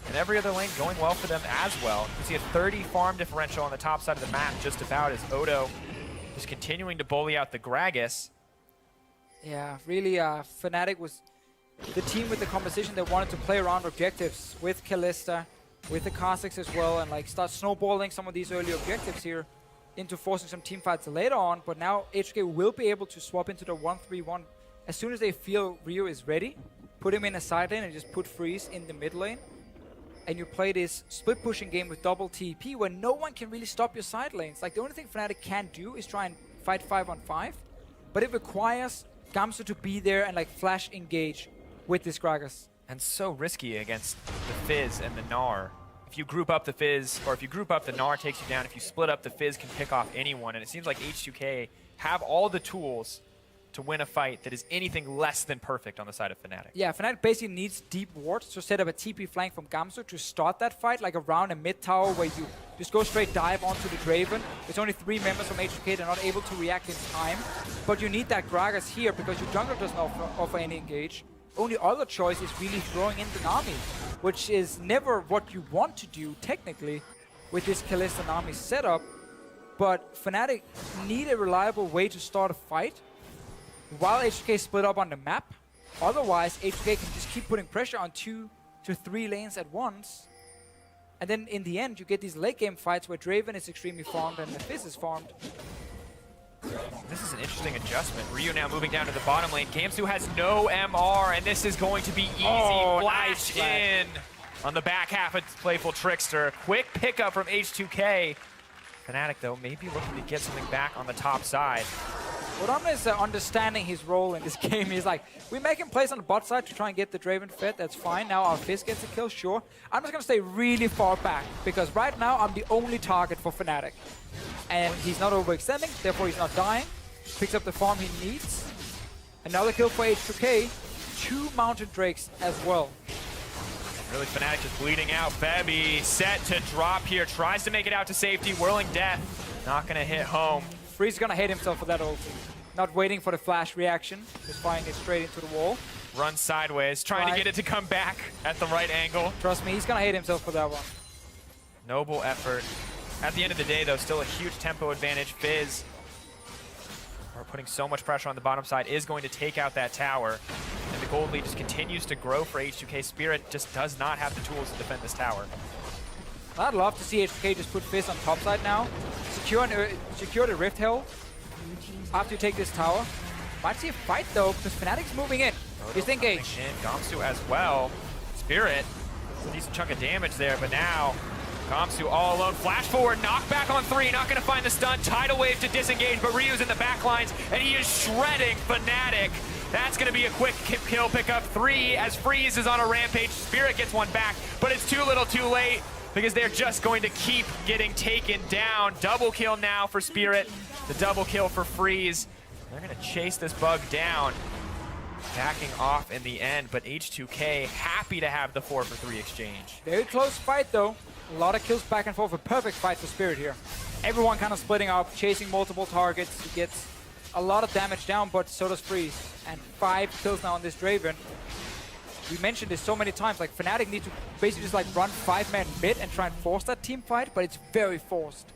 [SPEAKER 1] And every other lane going well for them as well. You can see a 30 farm differential on the top side of the map just about as Odo is continuing to bully out the Gragas.
[SPEAKER 2] Yeah, really, Fnatic was the team with the composition that wanted to play around objectives with Kalista, with the Kha'Zix as well, and like start snowballing some of these early objectives here into forcing some team fights later on. But now H2K will be able to swap into the 1-3-1 as soon as they feel Rio is ready. Put him in a side lane and just put Freeze in the mid lane. And you play this split pushing game with double TP where no one can really stop your side lanes. Like the only thing Fnatic can do is try and fight 5-on-5, but it requires Gamsu to be there and like flash engage with this Gragas.
[SPEAKER 1] And so risky against the Fizz and the Gnar. If you group up the Fizz, or if you group up the Gnar takes you down, if you split up the Fizz can pick off anyone, and it seems like H2K have all the tools to win a fight that is anything less than perfect on the side of Fnatic.
[SPEAKER 2] Yeah, Fnatic basically needs deep wards to set up a TP flank from Gamsu to start that fight, like around a mid tower where you just go straight dive onto the Draven. There's only 3 members from H2K, they're not able to react in time. But you need that Gragas here because your jungler doesn't offer any engage. Only other choice is really throwing in the Nami, which is never what you want to do technically with this Kalista Nami setup. But Fnatic need a reliable way to start a fight while H2K split up on the map. Otherwise, H2K can just keep putting pressure on 2 to 3 lanes at once. And then in the end, you get these late game fights where Draven is extremely farmed and the Fizz is farmed.
[SPEAKER 1] This is an interesting adjustment. Ryu now moving down to the bottom lane. Gamsu has no MR, and this is going to be easy. Flash in on the back half of Playful Trickster. Quick pickup from H2K. Fnatic, though, maybe looking to get something back on the top side.
[SPEAKER 2] Odamna is understanding his role in this game. He's like, we make him place on the bot side to try and get the Draven fed. That's fine. Now our Fizz gets a kill, sure. I'm just going to stay really far back because right now I'm the only target for Fnatic. And he's not overextending, therefore he's not dying. Picks up the farm he needs. Another kill for H2K. 2 Mountain Drakes as well.
[SPEAKER 1] Really, Fnatic just bleeding out. Febby set to drop here. Tries to make it out to safety. Whirling Death. Not going to hit home.
[SPEAKER 2] Freeze is going to hate himself for that ulti. Not waiting for the flash reaction. Just firing it straight into the wall.
[SPEAKER 1] Run sideways. Trying to get it to come back at the right angle.
[SPEAKER 2] Trust me, he's going to hate himself for that one.
[SPEAKER 1] Noble effort. At the end of the day, though, still a huge tempo advantage. Fizz, we're putting so much pressure on the bottom side, is going to take out that tower. And the gold lead just continues to grow for H2K. Spirit just does not have the tools to defend this tower.
[SPEAKER 2] I'd love to see H2K just put Fizz on top side now. Secure the Rift Hill after you take this tower. Might see a fight, though, because Fnatic's moving in. He's engaged.
[SPEAKER 1] Gamsu as well. Spirit, a decent chunk of damage there, but now Gamsu all alone. Flash forward, knockback on 3, not going to find the stun. Tidal wave to disengage, but Ryu's in the back lines, and he is shredding Fnatic. That's going to be a quick kill pickup. 3 as Freeze is on a rampage. Spirit gets one back, but it's too little too late because they're just going to keep getting taken down. Double kill now for Spirit. The double kill for Freeze. They're going to chase this bug down. Backing off in the end, but H2K happy to have the 4-for-3 exchange.
[SPEAKER 2] Very close fight, though. A lot of kills back and forth. A perfect fight for Spirit here. Everyone kind of splitting up, chasing multiple targets. He gets a lot of damage down, but so does Freeze. And 5 kills now on this Draven. We mentioned this so many times, like Fnatic need to basically just like run 5-man mid and try and force that team fight, but it's very forced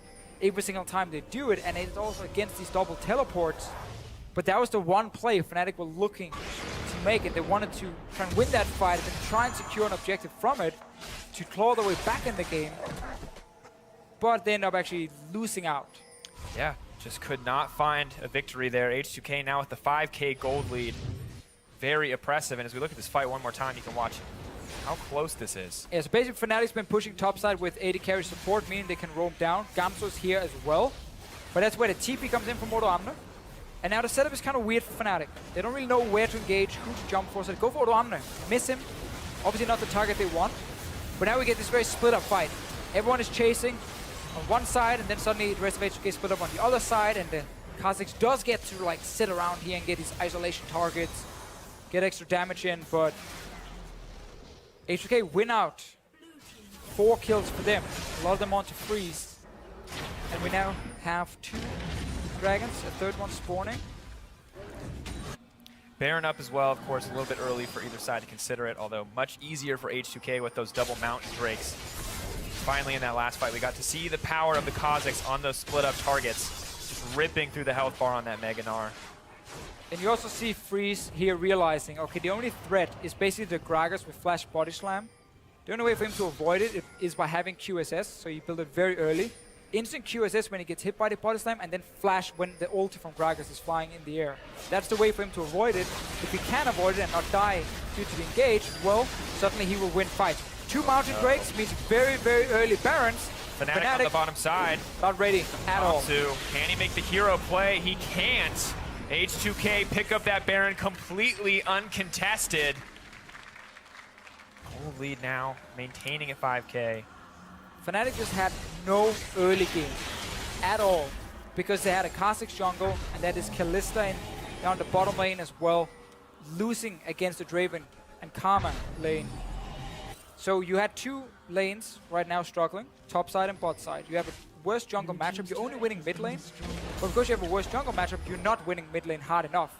[SPEAKER 2] every single time they do it, and it's also against these double teleports. But that was the one play Fnatic were looking to make it. They wanted to try and win that fight and try and secure an objective from it to claw their way back in the game. But they end up actually losing out.
[SPEAKER 1] Yeah, just could not find a victory there. H2K now with the 5K gold lead. Very oppressive, and as we look at this fight one more time, you can watch how close this is.
[SPEAKER 2] Yeah, so basically Fnatic's been pushing topside with AD carry support, meaning they can roam down. Gamsu's here as well. But that's where the TP comes in from Odoamne. And now the setup is kind of weird for Fnatic. They don't really know where to engage, who to jump for, so they go for Odoamne. Miss him. Obviously not the target they want. But now we get this very split up fight. Everyone is chasing. on one side, and then suddenly the rest of H2K split up on the other side, and then Kha'Zix does get to like sit around here and get his isolation targets, get extra damage in, but H2K win out. 4 kills for them. A lot of them onto Freeze. And we now have 2 dragons, a third one spawning.
[SPEAKER 1] Baron up as well, of course, a little bit early for either side to consider it, although much easier for H2K with those double mountain drakes. Finally, in that last fight, we got to see the power of the Kha'Zix on those split-up targets, just ripping through the health bar on that Mega Gnar.
[SPEAKER 2] And you also see Freeze here realizing, okay, the only threat is basically the Gragas with Flash Body Slam. The only way for him to avoid it is by having QSS, so you build it very early. Instant QSS when he gets hit by the Body Slam, and then Flash when the ulti from Gragas is flying in the air. That's the way for him to avoid it. If he can avoid it and not die due to the engage, well, suddenly he will win fights. 2 Mountain Drakes means very, very early Barons.
[SPEAKER 1] Fnatic on the bottom side.
[SPEAKER 2] Not ready at all.
[SPEAKER 1] Can he make the hero play? He can't. H2K pick up that Baron completely uncontested. Cold lead now, maintaining at 5K.
[SPEAKER 2] Fnatic just had no early game at all because they had a Kha'Zix jungle, and that is Kalista down the bottom lane as well, losing against the Draven and Karma lane. So you had 2 lanes right now struggling, top side and bot side. You have a worse jungle matchup, you're only winning mid lane, but because you have a worse jungle matchup, you're not winning mid lane hard enough.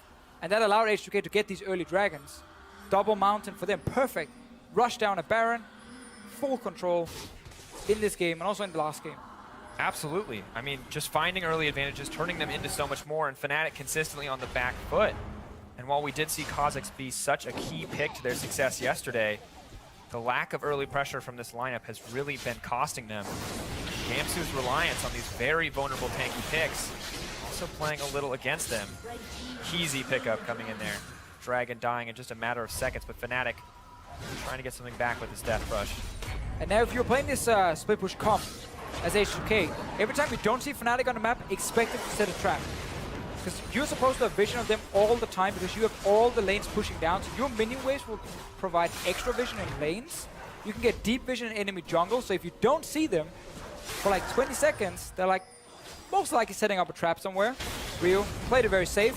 [SPEAKER 2] And that allowed H2K to get these early dragons. Double mountain for them, perfect. Rush down a Baron, full control in this game and also in the last game.
[SPEAKER 1] Absolutely. I mean, just finding early advantages, turning them into so much more, and Fnatic consistently on the back foot. And while we did see Kha'Zix be such a key pick to their success yesterday, the lack of early pressure from this lineup has really been costing them. Gamsu's reliance on these very vulnerable tanky picks also playing a little against them. Easy pickup coming in there. Dragon dying in just a matter of seconds, but Fnatic trying to get something back with his Death Rush.
[SPEAKER 2] And now if you're playing this split push comp as H2K, every time you don't see Fnatic on the map, expect them to set a trap. Because you're supposed to have vision of them all the time because you have all the lanes pushing down, so your minion waves will provide extra vision in lanes. You can get deep vision in enemy jungle, so if you don't see them for like 20 seconds, they're like most likely setting up a trap somewhere. Ryu played it very safe.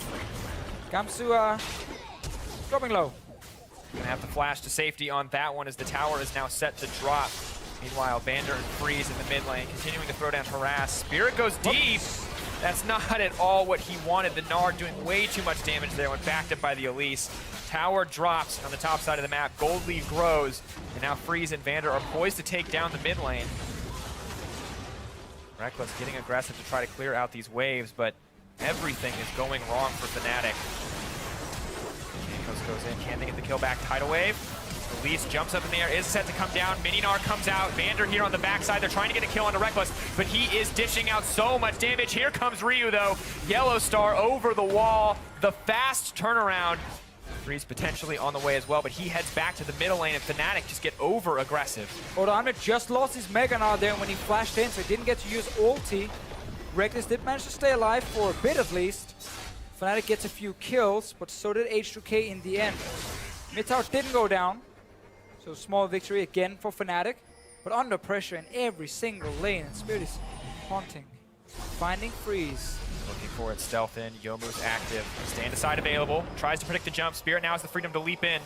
[SPEAKER 2] Gamsu dropping low.
[SPEAKER 1] Gonna have to flash to safety on that one as the tower is now set to drop. Meanwhile, Vander and Freeze in the mid lane, continuing to throw down harass. Spirit goes deep. That's not at all what he wanted. The Gnar doing way too much damage there when backed up by the Elise. Tower drops on the top side of the map. Gold lead grows. And now Freeze and Vander are poised to take down the mid lane. Reckless getting aggressive to try to clear out these waves, but everything is going wrong for Fnatic. Goes in, can they get the kill back? Tidal wave. Elise jumps up in the air, is set to come down. Mini Gnar comes out. Vander here on the backside. They're trying to get a kill onto Reckless, but he is dishing out so much damage. Here comes Ryu, though. Yellow Star over the wall. The fast turnaround. Freeze potentially on the way as well, but he heads back to the middle lane, and Fnatic just get over aggressive.
[SPEAKER 2] Odoamne just lost his Mega Gnar there when he flashed in, so he didn't get to use ulti. Reckless did manage to stay alive for a bit at least. Fnatic gets a few kills, but so did H2K in the end. Mid tower didn't go down, so small victory again for Fnatic, but under pressure in every single lane, and Spirit is haunting. Finding Freeze.
[SPEAKER 1] Looking for it, stealth in, Youmu's active. Stand aside available, tries to predict the jump. Spirit now has the freedom to leap in.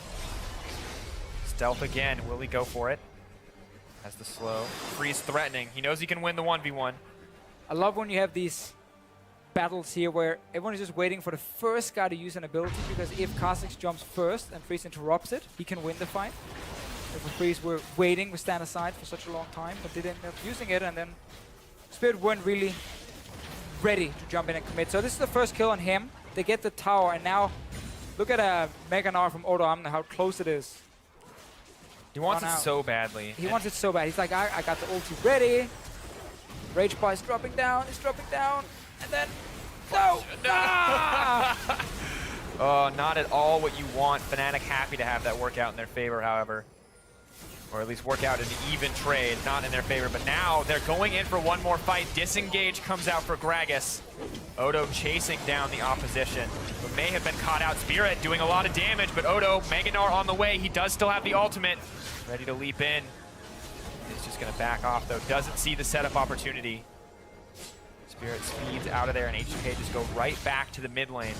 [SPEAKER 1] Stealth again, will he go for it? Has the slow. Freeze threatening, he knows he can win the 1v1.
[SPEAKER 2] I love when you have these battles here where everyone is just waiting for the first guy to use an ability, because if Kha'Zix jumps first and Freeze interrupts it, he can win the fight. If Freeze were waiting, we stand aside for such a long time, but did end up using it, and then Spirit weren't really ready to jump in and commit. So this is the first kill on him. They get the tower, and now look at a Mega Gnar from Odoamne, how close it is.
[SPEAKER 1] He wants it so badly.
[SPEAKER 2] He wants it so bad. He's like, I got the ulti ready. Rage Bar is dropping down, and then no!
[SPEAKER 1] Oh, not at all what you want. Fnatic happy to have that work out in their favor, however. Or at least work out an even trade, not in their favor. But now they're going in for one more fight. Disengage comes out for Gragas. Odo chasing down the opposition, but may have been caught out. Spirit doing a lot of damage, but Odo, Mega Gnar on the way. He does still have the ultimate. Ready to leap in. His He's just going to back off, though. Doesn't see the setup opportunity. Spirit speeds out of there, and H2K just go right back to the mid lane.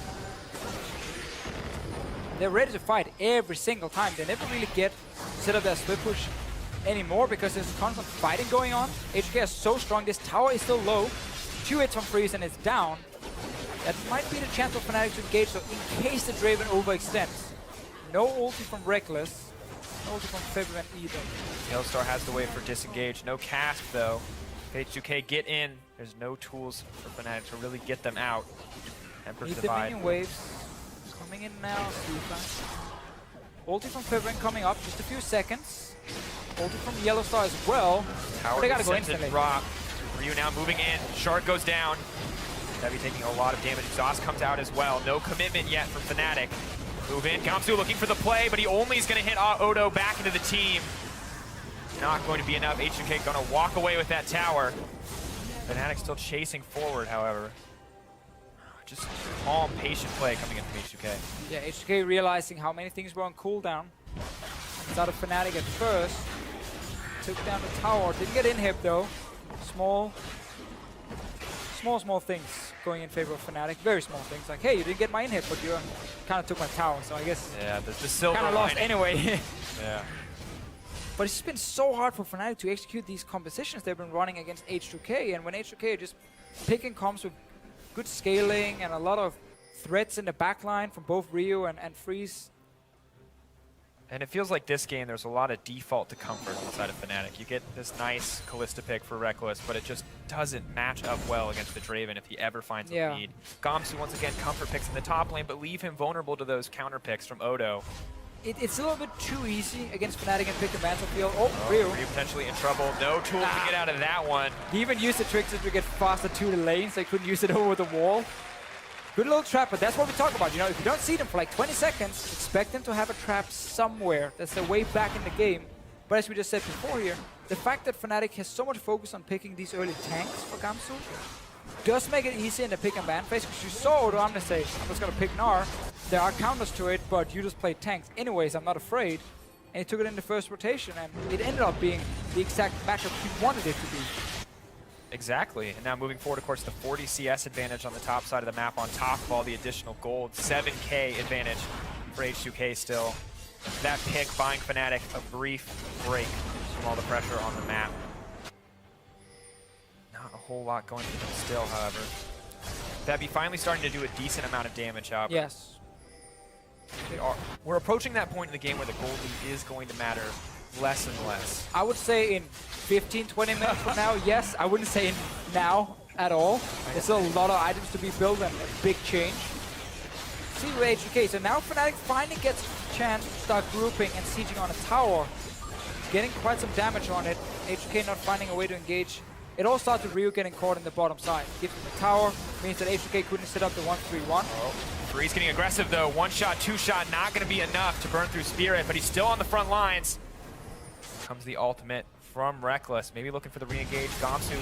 [SPEAKER 2] They're ready to fight every single time. They never really get set up their split push anymore because there's constant fighting going on. H2K is so strong. This tower is still low. 2 hits from Freeze and it's down. That might be the chance for Fnatic to engage, so in case the Draven overextends. No ulti from Reckless. No ulti from Febiven either.
[SPEAKER 1] Hailstar has to wait for disengage. No cast, though. If H2K get in, there's no tools for Fnatic to really get them out. Emperor's
[SPEAKER 2] Need the
[SPEAKER 1] Divide.
[SPEAKER 2] minion waves. Coming in now, Stefan. Ulti from Febiven coming up, just a few seconds. Ulti from Yellowstar as well.
[SPEAKER 1] Tower
[SPEAKER 2] they gotta go
[SPEAKER 1] sends
[SPEAKER 2] instantly.
[SPEAKER 1] a drop. Ryu now moving in. Shard goes down. Debbie taking a lot of damage. Exhaust comes out as well. No commitment yet from Fnatic. Move in. Gamsu looking for the play, but he only is going to hit Odo back into the team. Not going to be enough. H2K going to walk away with that tower. Fnatic still chasing forward, however. Just calm, patient play coming in from H2K.
[SPEAKER 2] Yeah, H2K realizing how many things were on cooldown. Started Fnatic at first. Took down the tower. Didn't get in hip though. Small things going in favor of Fnatic. Very small things. Like, hey, you didn't get my in hip, but you kind of took my tower. So I guess
[SPEAKER 1] yeah, the silver
[SPEAKER 2] kind of lost anyway.
[SPEAKER 1] Yeah.
[SPEAKER 2] But it's been so hard for Fnatic to execute these compositions they've been running against H2K. And when H2K are just picking comps with good scaling and a lot of threats in the backline from both Ryu and Freeze.
[SPEAKER 1] And it feels like this game, there's a lot of default to comfort inside of Fnatic. You get this nice Callista pick for Reckless, but it just doesn't match up well against the Draven if he ever finds a lead. Gamsu, once again, comfort picks in the top lane, but leave him vulnerable to those counter picks from Odo.
[SPEAKER 2] It's a little bit too easy against Fnatic and pick the battlefield. Oh, Ryu.
[SPEAKER 1] Ryu potentially in trouble. No tool to get out of that one.
[SPEAKER 2] He even used the trickster to get faster to the lane, so he couldn't use it over the wall. Good little trap, but that's what we talk about. You know, if you don't see them for like 20 seconds, expect them to have a trap somewhere. That's their way back in the game. But as we just said before here, the fact that Fnatic has so much focus on picking these early tanks for Gamsu does make it easy in the pick and ban phase, because you saw Odo Amne say, I'm just going to pick Gnar. There are counters to it, but you just play tanks. Anyways, I'm not afraid. And he took it in the first rotation, and it ended up being the exact matchup he wanted it to be.
[SPEAKER 1] Exactly, and now moving forward, of course, the 40 CS advantage on the top side of the map on top of all the additional gold. 7K advantage for H2K still. That pick buying Fnatic a brief break from all the pressure on the map. Not a whole lot going for them still, however. Febby finally starting to do a decent amount of damage, however.
[SPEAKER 2] Yes.
[SPEAKER 1] We're approaching that point in the game where the gold lead is going to matter less and less.
[SPEAKER 2] I would say in 15, 20 minutes from now, yes. I wouldn't say now at all. There's still a lot of items to be built and a big change. See with H2K, so now Fnatic finally gets a chance to start grouping and sieging on a tower. Getting quite some damage on it. H2K not finding a way to engage. It all started with Ryu getting caught in the bottom side. Giving the tower means that H2K couldn't set up the 1-3-1.
[SPEAKER 1] Freeze getting aggressive though. One shot, two shot, not going to be enough to burn through Spirit, but he's still on the front lines. Comes the ultimate from Reckless. Maybe looking for the re-engage. Gamsu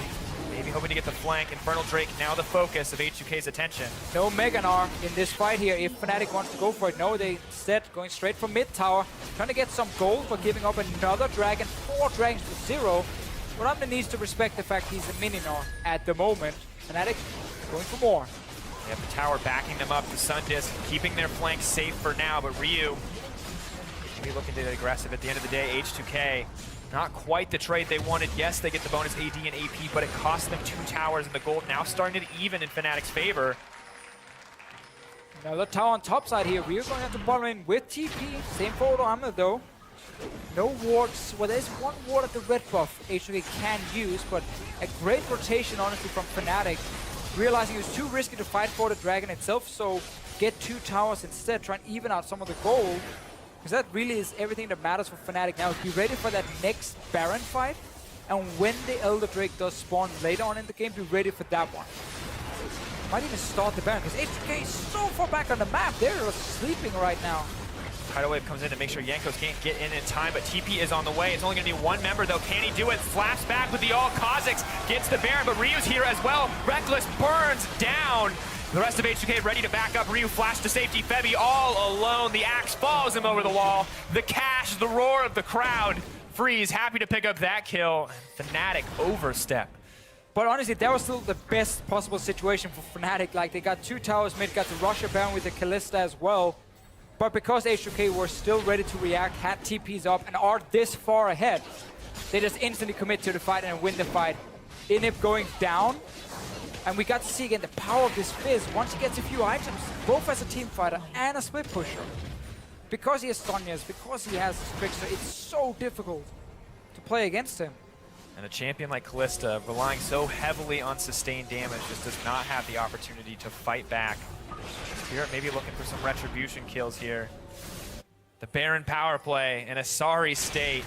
[SPEAKER 1] maybe hoping to get the flank. Infernal Drake now the focus of H2K's attention.
[SPEAKER 2] No Mega Gnar in this fight here if Fnatic wants to go for it. No, they instead going straight for mid tower. Trying to get some gold, but giving up another dragon. 4 dragons to 0. Ramna needs to respect the fact he's a mini Gnar at the moment. Fnatic going for more.
[SPEAKER 1] They have the tower backing them up. The Sun Disc keeping their flank safe for now, but Ryu maybe looking to get aggressive at the end of the day. H2K, not quite the trade they wanted. Yes, they get the bonus AD and AP, but it cost them 2 towers, and the gold now starting to even in Fnatic's favor.
[SPEAKER 2] Another tower on top side here. Ryu going to have to bottom in with TP. Same for Odo Amne though. No wards. Well, there's one ward at the red buff H2K can use, but a great rotation, honestly, from Fnatic. Realizing it was too risky to fight for the dragon itself, so get 2 towers instead, try and even out some of the gold. Because that really is everything that matters for Fnatic now. Be ready for that next Baron fight, and when the Elder Drake does spawn later on in the game, be ready for that one. Might even start the Baron, because H2K is so far back on the map. They're sleeping right now.
[SPEAKER 1] Tidal Wave comes in to make sure Jankos can't get in time, but TP is on the way. It's only going to be 1 member, though. Can he do it? Flaps back with the all. Kha'Zix gets the Baron, but Ryu's here as well. Reckless burns down. The rest of H2K ready to back up. Ryu flash to safety. Febby all alone. The axe follows him over the wall. The cash, the roar of the crowd. Freeze happy to pick up that kill. Fnatic overstep.
[SPEAKER 2] But honestly, that was still the best possible situation for Fnatic. Like, they got 2 towers mid, got the Russia Baron with the Kalista as well. But because H2K were still ready to react, had TPs up, and are this far ahead, they just instantly commit to the fight and win the fight. Inhib going down, and we got to see again the power of this Fizz once he gets a few items, both as a team fighter and a split pusher. Because he has Sonyas, because he has Trickster, it's so difficult to play against him.
[SPEAKER 1] And a champion like Kalista, relying so heavily on sustained damage, just does not have the opportunity to fight back. Spirit maybe looking for some retribution kills here. The Baron power play in a sorry state.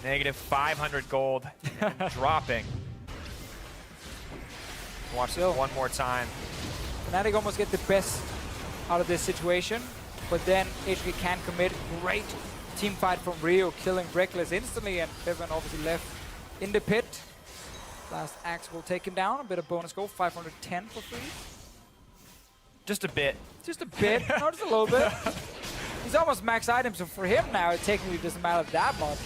[SPEAKER 1] Negative 500 gold and dropping. Watch this one more time.
[SPEAKER 2] Fnatic almost get the best out of this situation, but then H2K can commit. Great team fight from Rio, killing Reckless instantly, and Bevan obviously left in the pit. Last axe will take him down. A bit of bonus gold, 510 for free.
[SPEAKER 1] Just a bit.
[SPEAKER 2] Just a bit, not just a little bit. He's almost max items, so for him now, it technically doesn't matter that much.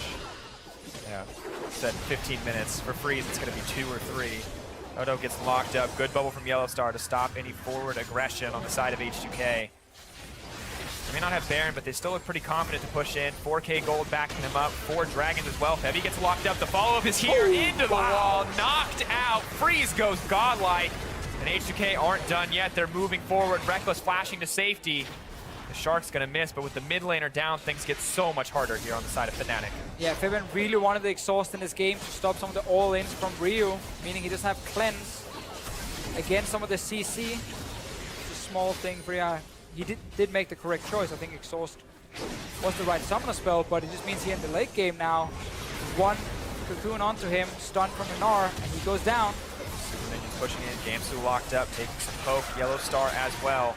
[SPEAKER 1] Yeah, said 15 minutes. For Freeze, it's going to be 2 or 3. Odo gets locked up. Good bubble from Yellow Star to stop any forward aggression on the side of H2K. They may not have Baron, but they still look pretty confident to push in. 4K gold backing them up. 4 dragons as well. Heavy gets locked up. The follow-up is here. Into the wall. Knocked out. Freeze goes godlike. And H2K aren't done yet. They're moving forward. Reckless flashing to safety. The Shark's going to miss, but with the mid laner down, things get so much harder here on the side of Fnatic.
[SPEAKER 2] Yeah, Fabian really wanted the exhaust in this game to stop some of the all-ins from Ryu, meaning he doesn't have cleanse. Again, some of the CC. It's a small thing for he did make the correct choice. I think exhaust was the right summoner spell, but it just means he in the late game now. 1 cocoon onto him, stunned from Gnar, and he goes down.
[SPEAKER 1] And then he's pushing in. Gamsu locked up, taking some poke. Yellow Star as well.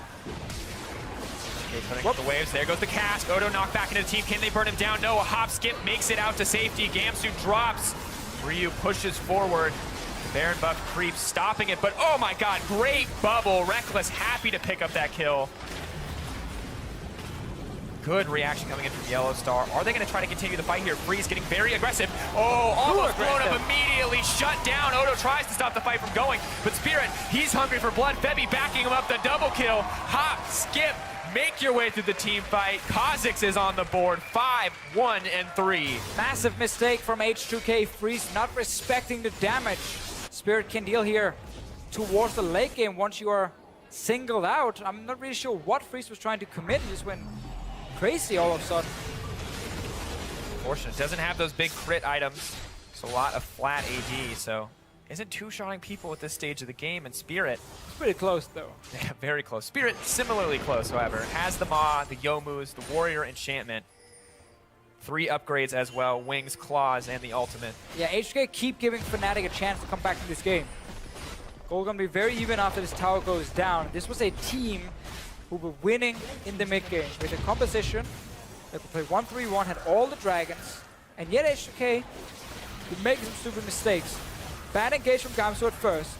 [SPEAKER 1] Okay, putting up the waves. There goes the cast. Odo knocked back into the team. Can they burn him down? No. A hop skip makes it out to safety. Gamsu drops. Ryu pushes forward. The Baron buff creeps, stopping it. But oh my god, great bubble. Reckless happy to pick up that kill. Good reaction coming in from Yellow Star. Are they going to try to continue the fight here? Freeze getting very aggressive. Oh, almost blown up immediately. Shut down. Odo tries to stop the fight from going. But Spirit, he's hungry for blood. Febby backing him up. The double kill. Hop, skip. Make your way through the team fight. Kha'Zix is on the board. 5, 1, and 3.
[SPEAKER 2] Massive mistake from H2K. Freeze not respecting the damage. Spirit can deal here towards the late game once you are singled out. I'm not really sure what Freeze was trying to commit. He just went crazy all of a sudden.
[SPEAKER 1] Unfortunate. Doesn't have those big crit items. It's a lot of flat AD, so isn't two-shotting people at this stage of the game. And Spirit,
[SPEAKER 2] it's pretty close though.
[SPEAKER 1] Yeah, very close. Spirit similarly close, however. Has the Maw, the Yomus, the Warrior Enchantment. 3 upgrades as well, Wings, Claws, and the Ultimate.
[SPEAKER 2] Yeah, H2K keep giving Fnatic a chance to come back to this game. Goal gonna be very even after this tower goes down. This was a team who were winning in the mid game with a composition that could play 1-3-1, had all the dragons, and yet H2K could make some stupid mistakes. Bad engage from Gamsu at first,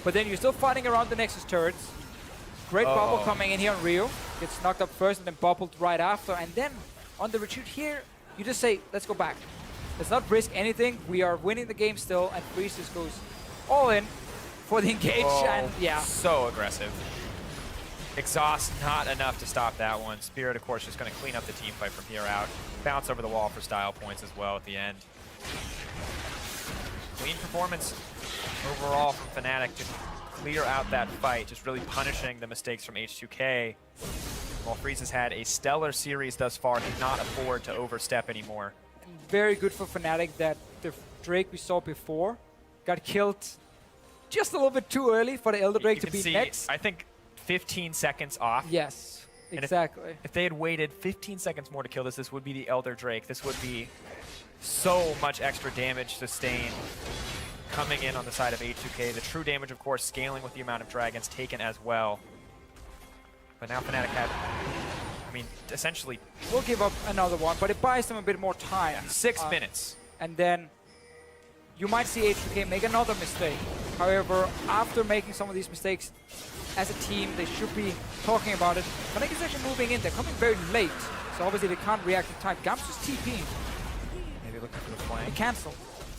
[SPEAKER 2] but then you're still fighting around the Nexus turrets. Great bubble coming in here on Rio. Gets knocked up first and then bubbled right after, and then on the retreat here, you just say, let's go back. Let's not risk anything. We are winning the game still, and Freeze just goes all in for the engage, and yeah.
[SPEAKER 1] So aggressive. Exhaust not enough to stop that one. Spirit, of course, just going to clean up the team fight from here out. Bounce over the wall for style points as well at the end. Clean performance overall from Fnatic to clear out that fight, just really punishing the mistakes from H2K. While Freeze has had a stellar series thus far, cannot afford to overstep anymore.
[SPEAKER 2] Very good for Fnatic that the Drake we saw before got killed just a little bit too early for the Elder Drake to be next.
[SPEAKER 1] I think 15 seconds off.
[SPEAKER 2] Yes, exactly.
[SPEAKER 1] If they had waited 15 seconds more to kill this, this would be the Elder Drake. This would be so much extra damage sustained coming in on the side of H2K. The true damage, of course, scaling with the amount of dragons taken as well. But now Fnatic had, I mean, essentially...
[SPEAKER 2] We'll give up another one, but it buys them a bit more time.
[SPEAKER 1] Yeah, 6 minutes.
[SPEAKER 2] And then you might see H2K make another mistake. However, after making some of these mistakes, as a team, they should be talking about it. Fnatic is actually moving in. They're coming very late, so obviously they can't react in time. Gamsu's TPing.
[SPEAKER 1] flank.
[SPEAKER 2] Cancel.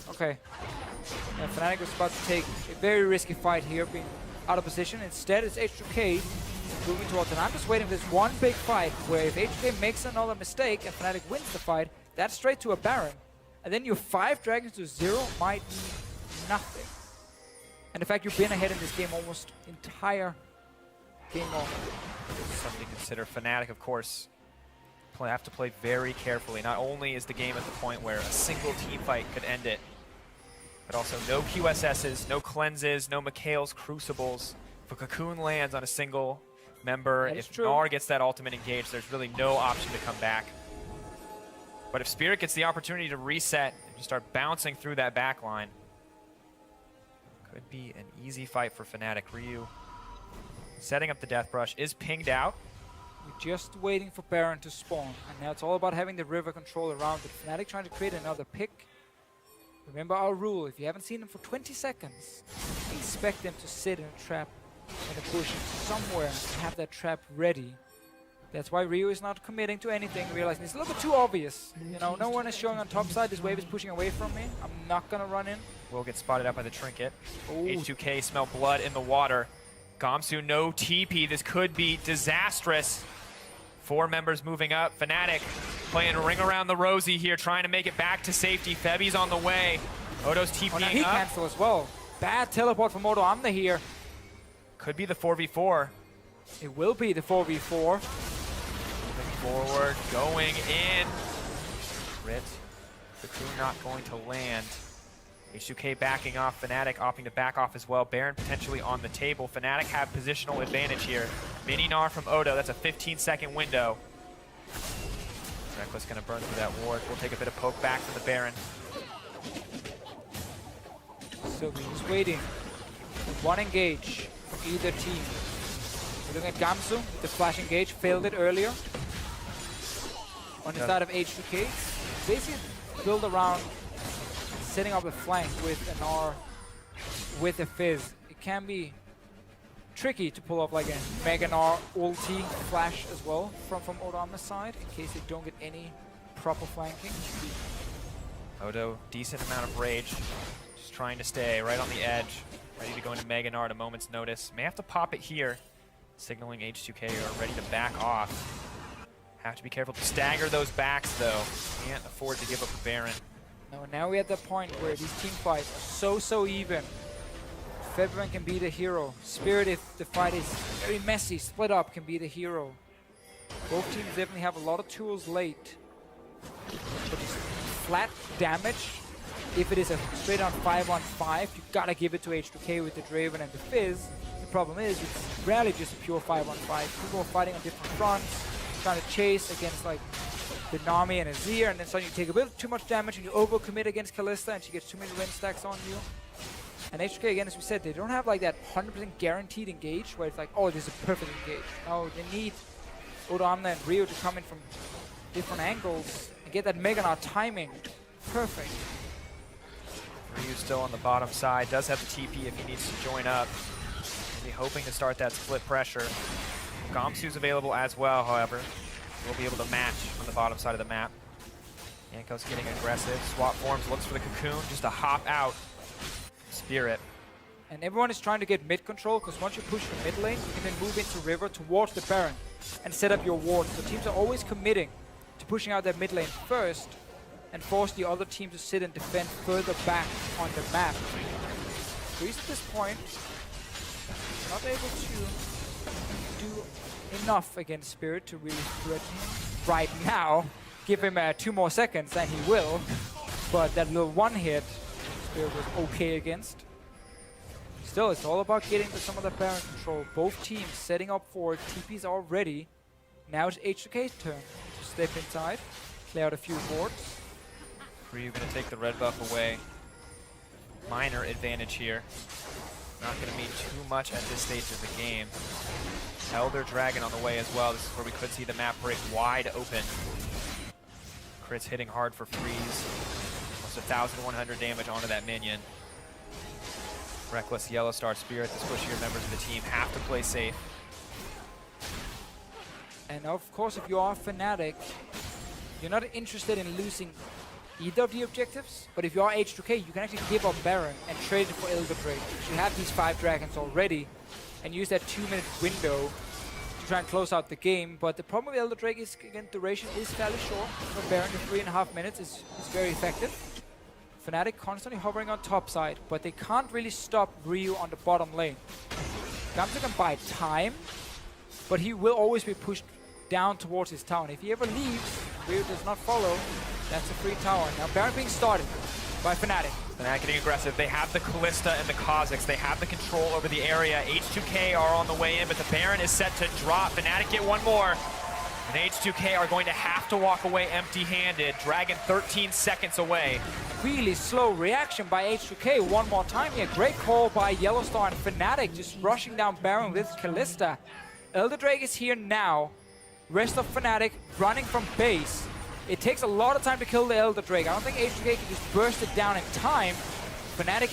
[SPEAKER 2] Okay. Yeah, Fnatic was about to take a very risky fight here, being out of position. Instead, it's H2K moving towards it. I'm just waiting for this one big fight where if H2K makes another mistake and Fnatic wins the fight, that's straight to a Baron. And then your 5 dragons to 0 might mean nothing. And in fact, you've been ahead in this game almost entire game long.
[SPEAKER 1] Something to consider. Fnatic, of course, have to play very carefully. Not only is the game at the point where a single team fight could end it, but also no QSSs, no cleanses, no Mikhail's Crucibles. If a Cocoon lands on a single member, if Gnar gets that ultimate engaged, there's really no option to come back. But if Spirit gets the opportunity to reset and just start bouncing through that back line, could be an easy fight for Fnatic. Ryu setting up the Death Brush, is pinged out.
[SPEAKER 2] We're just waiting for Baron to spawn, and now it's all about having the river control around it. Fnatic trying to create another pick. Remember our rule, if you haven't seen them for 20 seconds, expect them to sit in a trap in a bush somewhere and have that trap ready. That's why Ryu is not committing to anything, realizing it's a little bit too obvious. You know, no one is showing on top side, this wave is pushing away from me. I'm not gonna run in.
[SPEAKER 1] Will get spotted out by the trinket. Ooh. H2K smell blood in the water. Gamsu no TP, this could be disastrous. 4 members moving up. Fnatic playing ring around the rosy here, trying to make it back to safety. Febi's on the way. Odo's TPing
[SPEAKER 2] he
[SPEAKER 1] up.
[SPEAKER 2] cancel as well. Bad teleport from Odo Amna here.
[SPEAKER 1] Could be the 4v4.
[SPEAKER 2] It will be the 4v4.
[SPEAKER 1] Moving forward, going in. Crit. Cocoon not going to land. H2K backing off, Fnatic opting to back off as well. Baron potentially on the table. Fnatic have positional advantage here. Mini Gnar from Odo, that's a 15-second window. Reckless gonna burn through that ward. We'll take a bit of poke back from the Baron.
[SPEAKER 2] So we're just waiting. One engage from either team. We're looking at Gamsu with the flash engage, failed it earlier. On the side of H2K, basically build around setting up a flank with an R with a Fizz. It can be tricky to pull off like a Mega Gnar ulti flash as well from Odo Amna's side in case they don't get any proper flanking.
[SPEAKER 1] Odo, decent amount of rage. Just trying to stay right on the edge. Ready to go into Mega Gnar at a moment's notice. May have to pop it here. Signaling H2K are ready to back off. Have to be careful to stagger those backs though. Can't afford to give up a Baron.
[SPEAKER 2] No, now we're at the point where these team fights are so even. February can be the hero. Spirit, if the fight is very messy, split up, can be the hero. Both teams definitely have a lot of tools late. But just flat damage, if it is a straight on 5-on-5, you gotta give it to H2K with the Draven and the Fizz. The problem is, it's rarely just a pure 5-on-5. People are fighting on different fronts, trying to chase against like the Nami and Azir, and then suddenly you take a bit too much damage and you overcommit against Kalista and she gets too many wind stacks on you. And H2K, again, as we said, they don't have like that 100% guaranteed engage where it's like, oh, this is a perfect engage. No, they need Odo Amna and Ryu to come in from different angles and get that Mega Gnar timing perfect.
[SPEAKER 1] Ryu's still on the bottom side, does have the TP if he needs to join up. Maybe hoping to start that split pressure. Gamsu's available as well, however. We'll be able to match on the bottom side of the map. Yanko's getting aggressive. Swap forms, looks for the Cocoon, just to hop out. Spirit.
[SPEAKER 2] And everyone is trying to get mid control, because once you push the mid lane, you can then move into river towards the Baron and set up your ward. So teams are always committing to pushing out their mid lane first and force the other team to sit and defend further back on the map. Greece at this point, not able to do enough against Spirit to really threaten him right now. Give him 2 more seconds and he will, but that little one hit Spirit was okay against. Still, it's all about getting to some of the Baron control. Both teams setting up for it. TP's all ready. Now it's H2K's turn to step inside, clear out a few boards.
[SPEAKER 1] Ryu gonna take the red buff away. Minor advantage here. Not gonna mean too much at this stage of the game. Elder Dragon on the way as well. This is where we could see the map break wide open. Crit's hitting hard for freeze. Almost 1,100 damage onto that minion. Reckless, Yellow Star, Spirit, the squishier members of the team have to play safe.
[SPEAKER 2] And of course, if you are Fnatic, you're not interested in losing either of the objectives, but if you are H2K, you can actually give up Baron and trade it for Elder Drake. You have these 5 dragons already, and use that 2-minute window to try and close out the game. But the problem with Elder Drake is, again, duration is fairly short. For Baron, the 3.5 minutes is very effective. Fnatic constantly hovering on top side, but they can't really stop Ryu on the bottom lane. Gamsu can buy time, but he will always be pushed down towards his town. If he ever leaves, Ryu does not follow, that's a free tower. Now Baron being started by Fnatic.
[SPEAKER 1] Fnatic getting aggressive. They have the Kalista and the Kha'Zix. They have the control over the area. H2K are on the way in, but the Baron is set to drop. Fnatic get one more. And H2K are going to have to walk away empty-handed. Dragon 13 seconds away.
[SPEAKER 2] Really slow reaction by H2K one more time here. Great call by Yellowstar and Fnatic just rushing down Baron with Kalista. Elder Drake is here now. Rest of Fnatic running from base. It takes a lot of time to kill the Elder Drake. I don't think H2K can just burst it down in time. Fnatic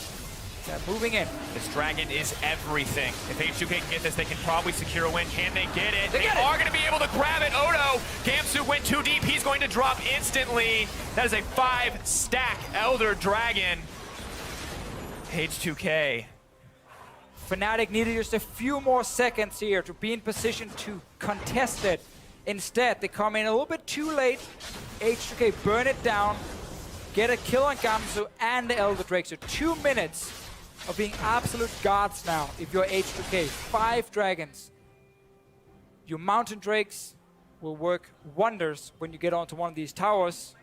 [SPEAKER 2] moving in.
[SPEAKER 1] This dragon is everything. If H2K can get this, they can probably secure a win. Can they get it? They are going to be able to grab it. Odo, Gamsu went too deep. He's going to drop instantly. That is a 5-stack Elder Dragon. H2K.
[SPEAKER 2] Fnatic needed just a few more seconds here to be in position to contest it. Instead, they come in a little bit too late. H2K burn it down, get a kill on Gamsu and the Elder Drake. So 2 minutes of being absolute gods now if you're H2K. 5 dragons. Your mountain drakes will work wonders when you get onto one of these towers.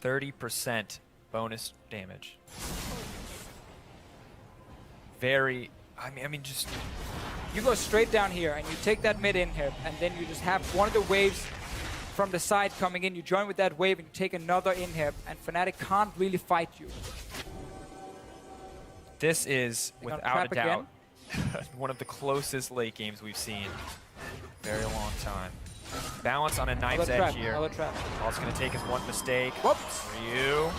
[SPEAKER 1] 30% bonus damage. Very, I mean, just...
[SPEAKER 2] You go straight down here and you take that mid inhib, and then you just have one of the waves from the side coming in. You join with that wave and you take another inhib, and Fnatic can't really fight you.
[SPEAKER 1] This is, without a doubt, one of the closest late games we've seen in a very long time. Balance on a knife's edge here. All it's going to take is one mistake.
[SPEAKER 2] Whoops.
[SPEAKER 1] Ryu.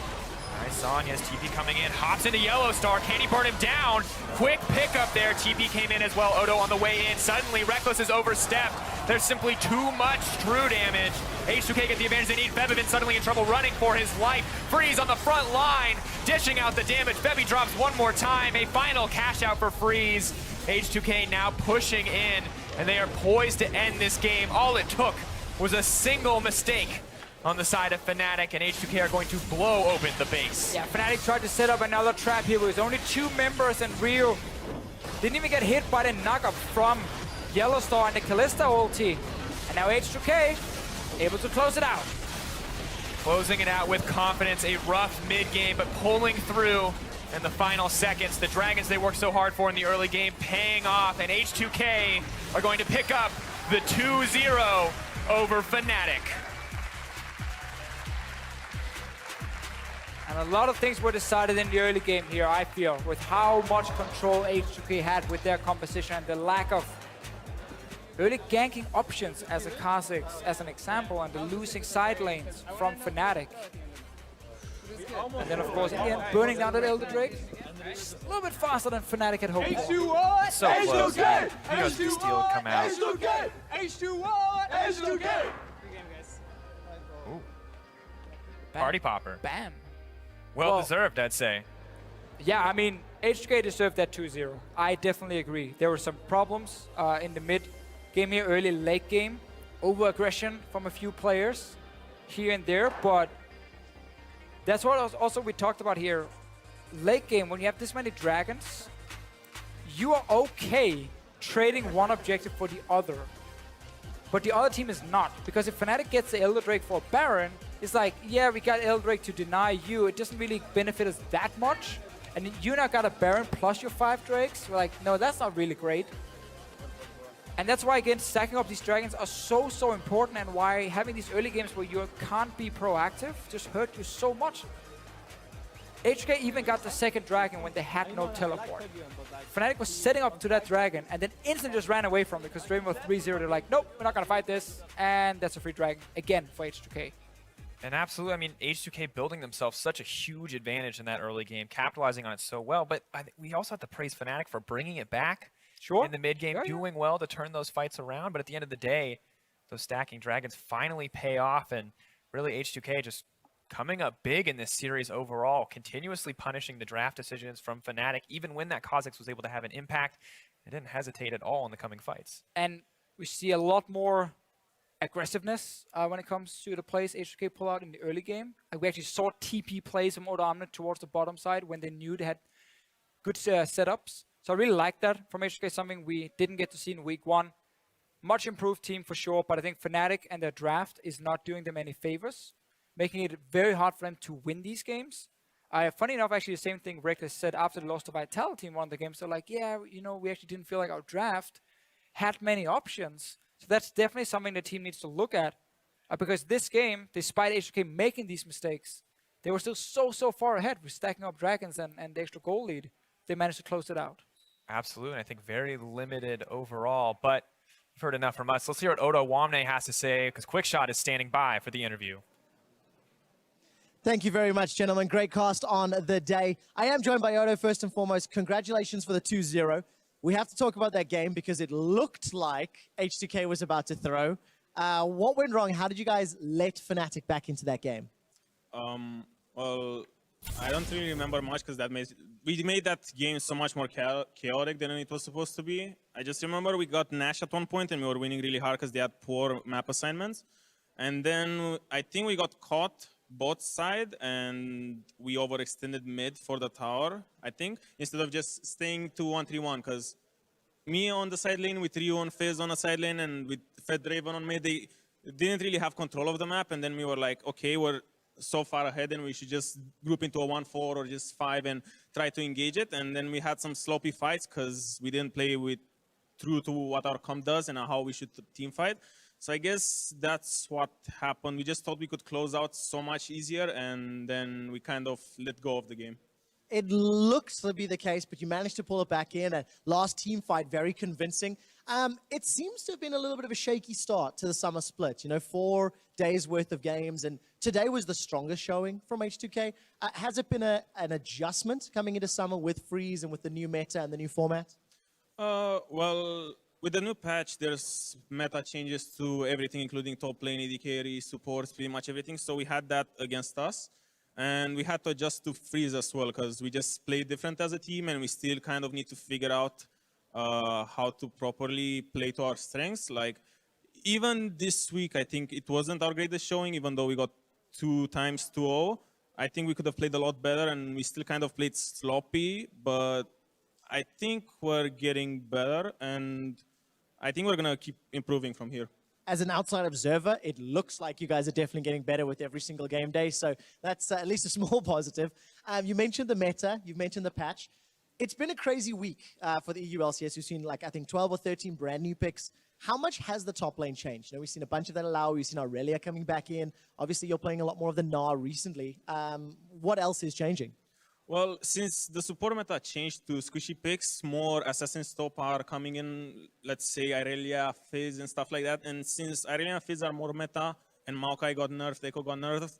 [SPEAKER 1] Nice on. Yes, TP coming in. Hops into Yellowstar. Can he burn him down? Quick pickup there. TP came in as well. Odo on the way in. Suddenly, Reckless is overstepped. There's simply too much true damage. H2K get the advantage they need. Bebevin suddenly in trouble, running for his life. Freeze on the front line, dishing out the damage. Bebby drops one more time. A final cash out for Freeze. H2K now pushing in, and they are poised to end this game. All it took was a single mistake on the side of Fnatic, and H2K are going to blow open the base.
[SPEAKER 2] Yeah, Fnatic tried to set up another trap here with only 2 members, and Ryu didn't even get hit by the knockup from Yellowstar and the Kalista ulti. And now H2K able to close it out.
[SPEAKER 1] Closing it out with confidence, a rough mid-game, but pulling through in the final seconds. The Dragons they worked so hard for in the early game paying off, and H2K are going to pick up the 2-0 over Fnatic.
[SPEAKER 2] And a lot of things were decided in the early game here, I feel, with how much control H2K had with their composition and the lack of early ganking options as a Kha'Zix, as an example, and the losing side lanes from Fnatic. And then, of course, in the end, burning down that Elder Drake. Just a little bit faster than Fnatic had hoped for.
[SPEAKER 1] So close. He knows the steal would come out. Ooh. Party popper.
[SPEAKER 2] Bam.
[SPEAKER 1] Well deserved, I'd say.
[SPEAKER 2] Yeah, I mean, H2K deserved that 2-0. I definitely agree. There were some problems in the mid game here, early late game. Over-aggression from a few players here and there, but that's what also we talked about here. Late game, when you have this many dragons, you are okay trading one objective for the other. But the other team is not, because if Fnatic gets the Elder Drake for Baron, it's like, yeah, we got Elder Drake to deny you. It doesn't really benefit us that much. And you now got a Baron plus your 5 Drakes. We're like, no, that's not really great. And that's why, again, stacking up these dragons are so important, and why having these early games where you can't be proactive just hurt you so much. HK even got the second dragon when they had no teleport. Fnatic was setting up to that dragon and then instantly just ran away from it because Draven was 3-0. They're like, nope, we're not going to fight this. And that's a free dragon again for H2K.
[SPEAKER 1] And absolutely, I mean, H2K building themselves such a huge advantage in that early game, capitalizing on it so well. But we also have to praise Fnatic for bringing it back in the mid game, doing well to turn those fights around. But at the end of the day, those stacking dragons finally pay off, and really H2K just coming up big in this series overall, continuously punishing the draft decisions from Fnatic, even when that Kha'Zix was able to have an impact. It didn't hesitate at all in the coming fights.
[SPEAKER 2] And we see a lot more aggressiveness when it comes to the plays H2K pull out in the early game. We actually saw TP plays from Oda towards the bottom side when they knew they had good setups. So I really like that from H2K, something we didn't get to see in week 1. Much improved team for sure, but I think Fnatic and their draft is not doing them any favors, making it very hard for them to win these games. Funny enough, actually, the same thing Reckless said after they lost to Vitality in one of the games. They're like, yeah, we actually didn't feel like our draft had many options. So that's definitely something the team needs to look at. Because this game, despite H2K making these mistakes, they were still so far ahead with stacking up dragons and the extra goal lead. They managed to close it out.
[SPEAKER 1] Absolutely. I think very limited overall, but you've heard enough from us. Let's hear what Oda Wamne has to say, because Quickshot is standing by for the interview.
[SPEAKER 3] Thank you very much, gentlemen. Great cast on the day. I am joined by Odo first and foremost. Congratulations for the 2-0. We have to talk about that game because it looked like H2K was about to throw. What went wrong? How did you guys let Fnatic back into that game?
[SPEAKER 4] Well, I don't really remember much because we made that game so much more chaotic than it was supposed to be. I just remember we got Nash at one point and we were winning really hard because they had poor map assignments. And then I think we got caught bot side and we overextended mid for the tower, I think, instead of just staying 2-1-3-1, because me on the side lane with Ryu and Fizz on the side lane and with Fed Draven on mid, they didn't really have control of the map, and then we were like, okay, we're so far ahead and we should just group into a 1-4 or just 5 and try to engage it. And then we had some sloppy fights because we didn't play with true to what our comp does and how we should team fight. So I guess that's what happened. We just thought we could close out so much easier, and then we kind of let go of the game.
[SPEAKER 3] It looks to be the case, but you managed to pull it back in. And last team fight, very convincing. It seems to have been a little bit of a shaky start to the summer split. 4 days worth of games, and today was the strongest showing from H2K. Has it been an adjustment coming into summer with Freeze and with the new meta and the new format?
[SPEAKER 4] Well, with the new patch, there's meta changes to everything, including top lane, AD carry, supports, pretty much everything. So we had that against us. And we had to adjust to Freeze as well, because we just play different as a team, and we still kind of need to figure out how to properly play to our strengths. Like, even this week, I think it wasn't our greatest showing, even though we got 2 times 2-0. I think we could have played a lot better, and we still kind of played sloppy, but I think we're getting better, and I think we're going to keep improving from here.
[SPEAKER 3] As an outside observer, it looks like you guys are definitely getting better with every single game day, so that's at least a small positive. You mentioned the meta, you've mentioned the patch. It's been a crazy week for the EU LCS. We've seen, I think 12 or 13 brand new picks. How much has the top lane changed? We've seen a bunch of that allow. We've seen Aurelia coming back in. Obviously, you're playing a lot more of the Gnar recently. What else is changing?
[SPEAKER 4] Well, since the support meta changed to squishy picks, more Assassin's Top are coming in, let's say Aurelia, Fizz, and stuff like that. And since Aurelia and Fizz are more meta, and Maokai got nerfed, Echo got nerfed,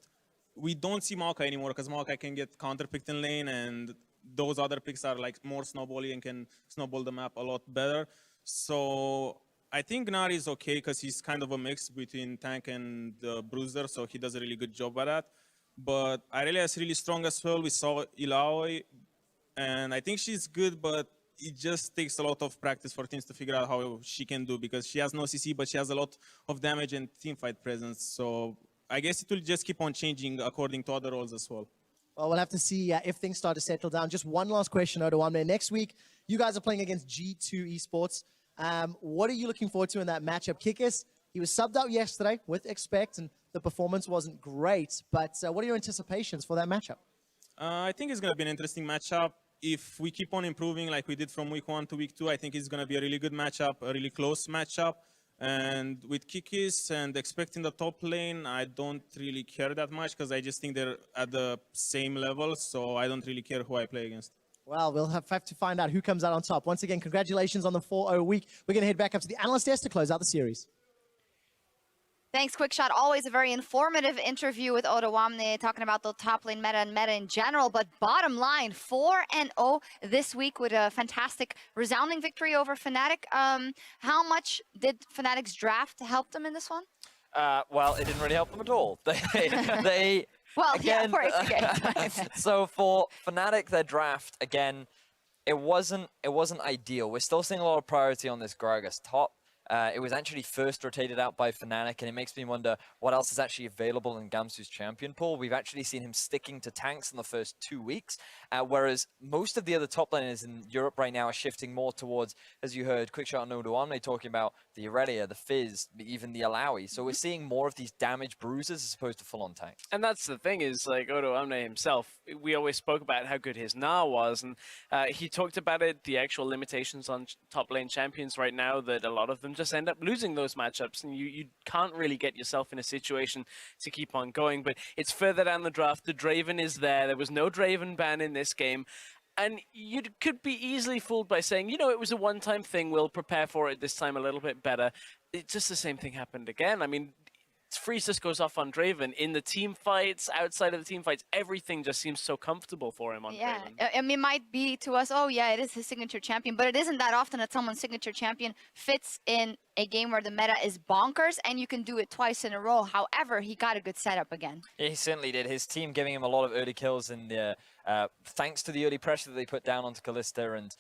[SPEAKER 4] we don't see Maokai anymore, because Maokai can get counter-picked in lane, and those other picks are like more snowbally and can snowball the map a lot better. So I think Gnar is okay, because he's kind of a mix between tank and bruiser, so he does a really good job at that. But Aurelia is really strong as well. We saw Illaoi, and I think she's good, but it just takes a lot of practice for teams to figure out how she can do, because she has no CC, but she has a lot of damage and teamfight presence. So I guess it will just keep on changing according to other roles as well.
[SPEAKER 3] Well, we'll have to see if things start to settle down. Just one last question, Oda Wamne. Next week, you guys are playing against G2 Esports. What are you looking forward to in that matchup? Kikis, he was subbed out yesterday with Expect, and the performance wasn't great, but what are your anticipations for that matchup?
[SPEAKER 4] I think it's going to be an interesting matchup. If we keep on improving like we did from week 1 to week 2, I think it's going to be a really good matchup, a really close matchup. And with Kikis and Expect in the top lane, I don't really care that much, because I just think they're at the same level, so I don't really care who I play against.
[SPEAKER 3] Well, we'll have to find out who comes out on top. Once again, congratulations on the 4-0 week. We're going to head back up to the analyst desk to close out the series.
[SPEAKER 5] Thanks, Quickshot. Always a very informative interview with Oda Wamne, talking about the top lane meta and meta in general. But bottom line, 4-0 this week with a fantastic, resounding victory over Fnatic. How much did Fnatic's draft help them in this one?
[SPEAKER 6] Well, it didn't really help them at all. They
[SPEAKER 5] Well,
[SPEAKER 6] again,
[SPEAKER 5] yeah, for H2K.
[SPEAKER 6] so for Fnatic, their draft, again, it wasn't ideal. We're still seeing a lot of priority on this Gragas top. It was actually first rotated out by Fnatic, and it makes me wonder what else is actually available in Gamsu's champion pool. We've actually seen him sticking to tanks in the first 2 weeks, whereas most of the other top laners in Europe right now are shifting more towards, as you heard, Quickshot and Odoamne talking about the Irelia, the Fizz, even the Alawi. So we're seeing more of these damage bruisers as opposed to full-on tanks.
[SPEAKER 7] And that's the thing is, like, Odoamne himself, we always spoke about how good his Gnar was, and he talked about it, the actual limitations on top lane champions right now, that a lot of them just end up losing those matchups, and you can't really get yourself in a situation to keep on going. But it's further down the draft. The Draven is there. There was no Draven ban in this game. And you could be easily fooled by saying, you know, it was a one-time thing. We'll prepare for it this time a little bit better. It's just the same thing happened again. I mean, Freeze just goes off on Draven. In the team fights, outside of the team fights, everything just seems so comfortable for him on Draven.
[SPEAKER 5] I mean, it might be to us, oh yeah, it is his signature champion, but it isn't that often that someone's signature champion fits in a game where the meta is bonkers and you can do it twice in a row. However, he got a good setup again.
[SPEAKER 6] Yeah, he certainly did. His team giving him a lot of early kills in the thanks to the early pressure that they put down onto Kalista, and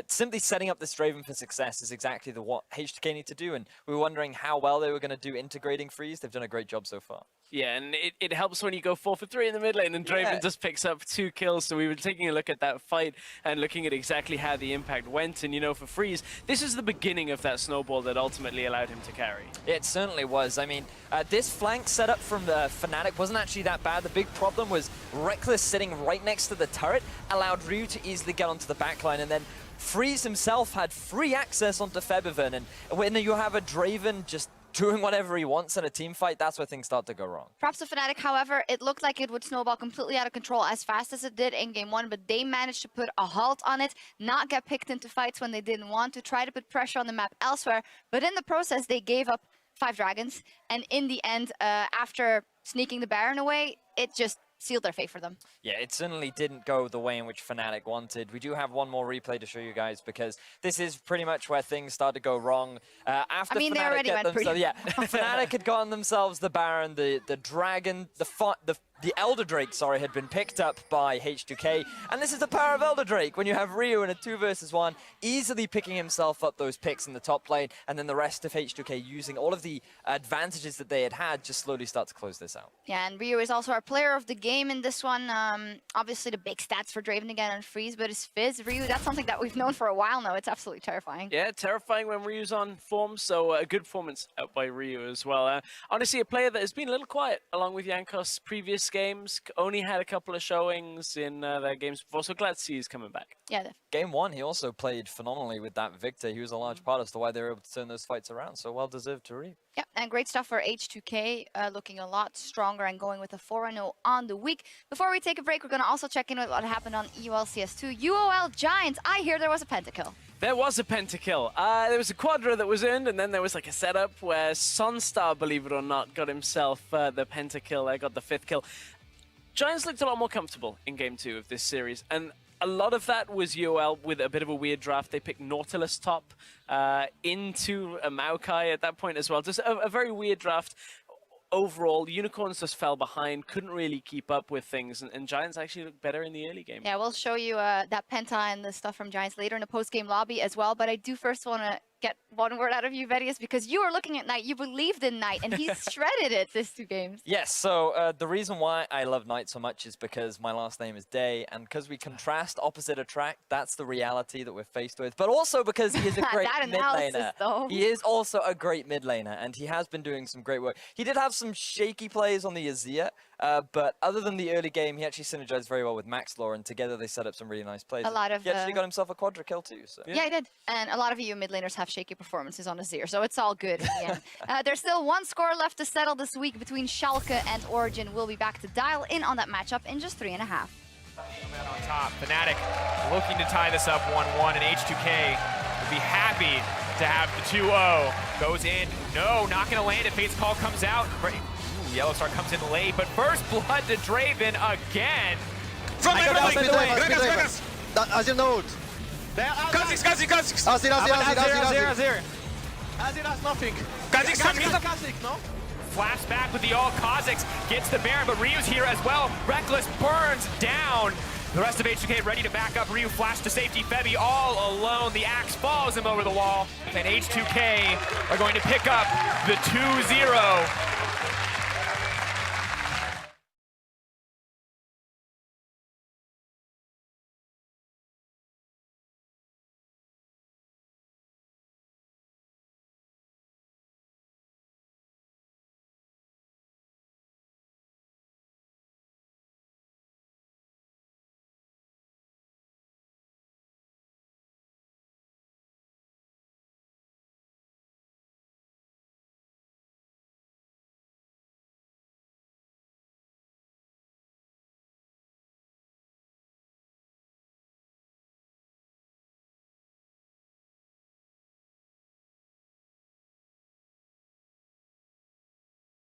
[SPEAKER 6] simply setting up this Draven for success is exactly what H2K need to do, and we were wondering how well they were going to do integrating Freeze. They've done a great job so far.
[SPEAKER 7] Yeah, and it helps when you go 4 for 3 in the mid lane and Draven just picks up 2 kills. So we were taking a look at that fight and looking at exactly how the impact went. And, you know, for Freeze, this is the beginning of that snowball that ultimately allowed him to carry.
[SPEAKER 6] It certainly was. I mean, this flank setup from the Fnatic wasn't actually that bad. The big problem was Reckless sitting right next to the turret allowed Ryu to easily get onto the backline, and then Freeze himself had free access onto Febiven. And when you have a Draven just doing whatever he wants in a team fight, that's where things start to go wrong.
[SPEAKER 5] Props to Fnatic, however, it looked like it would snowball completely out of control as fast as it did in game 1, but they managed to put a halt on it, not get picked into fights when they didn't want to, try to put pressure on the map elsewhere, but in the process, they gave up 5 dragons, and in the end, after sneaking the Baron away, it just sealed their fate for them.
[SPEAKER 6] Yeah, it certainly didn't go the way in which Fnatic wanted. We do have one more replay to show you guys because this is pretty much where things start to go wrong. After
[SPEAKER 5] they
[SPEAKER 6] Fnatic
[SPEAKER 5] already went pretty
[SPEAKER 6] yeah, Fnatic had gotten themselves the Baron, the Dragon, the Elder Drake, sorry, had been picked up by H2K, and this is the power of Elder Drake when you have Ryu in a 2 versus 1, easily picking himself up those picks in the top lane, and then the rest of H2K using all of the advantages that they had just slowly start to close this out.
[SPEAKER 5] Yeah, and Ryu is also our player of the game in this one. Obviously, the big stats for Draven again on Freeze, but his Fizz, Ryu, that's something that we've known for a while now. It's absolutely terrifying.
[SPEAKER 7] Yeah, terrifying when Ryu's on form, so a good performance out by Ryu as well. Honestly, a player that has been a little quiet along with Jankos previous games, only had a couple of showings in their games before, so glad to see he's coming back.
[SPEAKER 5] Yeah.
[SPEAKER 6] Game 1, he also played phenomenally with that Victor. He was a large part as to why they were able to turn those fights around, so well deserved to Ryu.
[SPEAKER 5] Yeah, and great stuff for H2K, looking a lot stronger and going with a 4-0 on the week. Before we take a break, we're going to also check in with what happened on EULCS2. UOL Giants, I hear there was a pentakill.
[SPEAKER 7] There was a pentakill. There was a quadra that was earned, and then there was like a setup where Sunstar, believe it or not, got himself the pentakill, got the 5th kill. Giants looked a lot more comfortable in Game 2 of this series, and a lot of that was UOL with a bit of a weird draft. They picked Nautilus top into a Maokai at that point as well. Just a very weird draft. Overall, Unicorns just fell behind, couldn't really keep up with things, and Giants actually looked better in the early game.
[SPEAKER 5] Yeah, we'll show you that penta and the stuff from Giants later in the post-game lobby as well, but I do first want to get one word out of you, Vedius, because you were looking at Knight, you believed in Knight, and he shredded it this 2 games.
[SPEAKER 6] Yes, so the reason why I love Knight so much is because my last name is Day, and because we contrast, opposite attract, that's the reality that we're faced with, but also because he is a great mid laner. He is also a great mid laner, and he has been doing some great work. He did have some shaky plays on the Azir, but other than the early game, he actually synergized very well with Maxlore, and together they set up some really nice plays.
[SPEAKER 5] A lot of,
[SPEAKER 6] he actually got himself a quadra kill too. So.
[SPEAKER 5] Yeah, he did. And a lot of you mid laners have shaky performances on Azir, so it's all good in the end. There's still 1 score left to settle this week between Schalke and Origin. We'll be back to dial in on that matchup in just 3.5.
[SPEAKER 1] On top, Fnatic looking to tie this up 1-1, and H2K will be happy to have the 2-0. Goes in, no, not going to land it. Fate's Call comes out. Yellow Star comes in late, but first blood to Draven again.
[SPEAKER 8] From Gragas!
[SPEAKER 9] Azir node.
[SPEAKER 8] Kha'Zix!
[SPEAKER 9] Azir.
[SPEAKER 8] Azir has nothing. Kha'Zix coming.
[SPEAKER 9] Kha'Zix, no?
[SPEAKER 1] flaps back with the ult. Kha'Zix gets the Baron, but Ryu's here as well. Reckless burns down. The rest of H2K ready to back up. Ryu flash to safety. Febby all alone. The axe follows him over the wall. And H2K are going to pick up the 2-0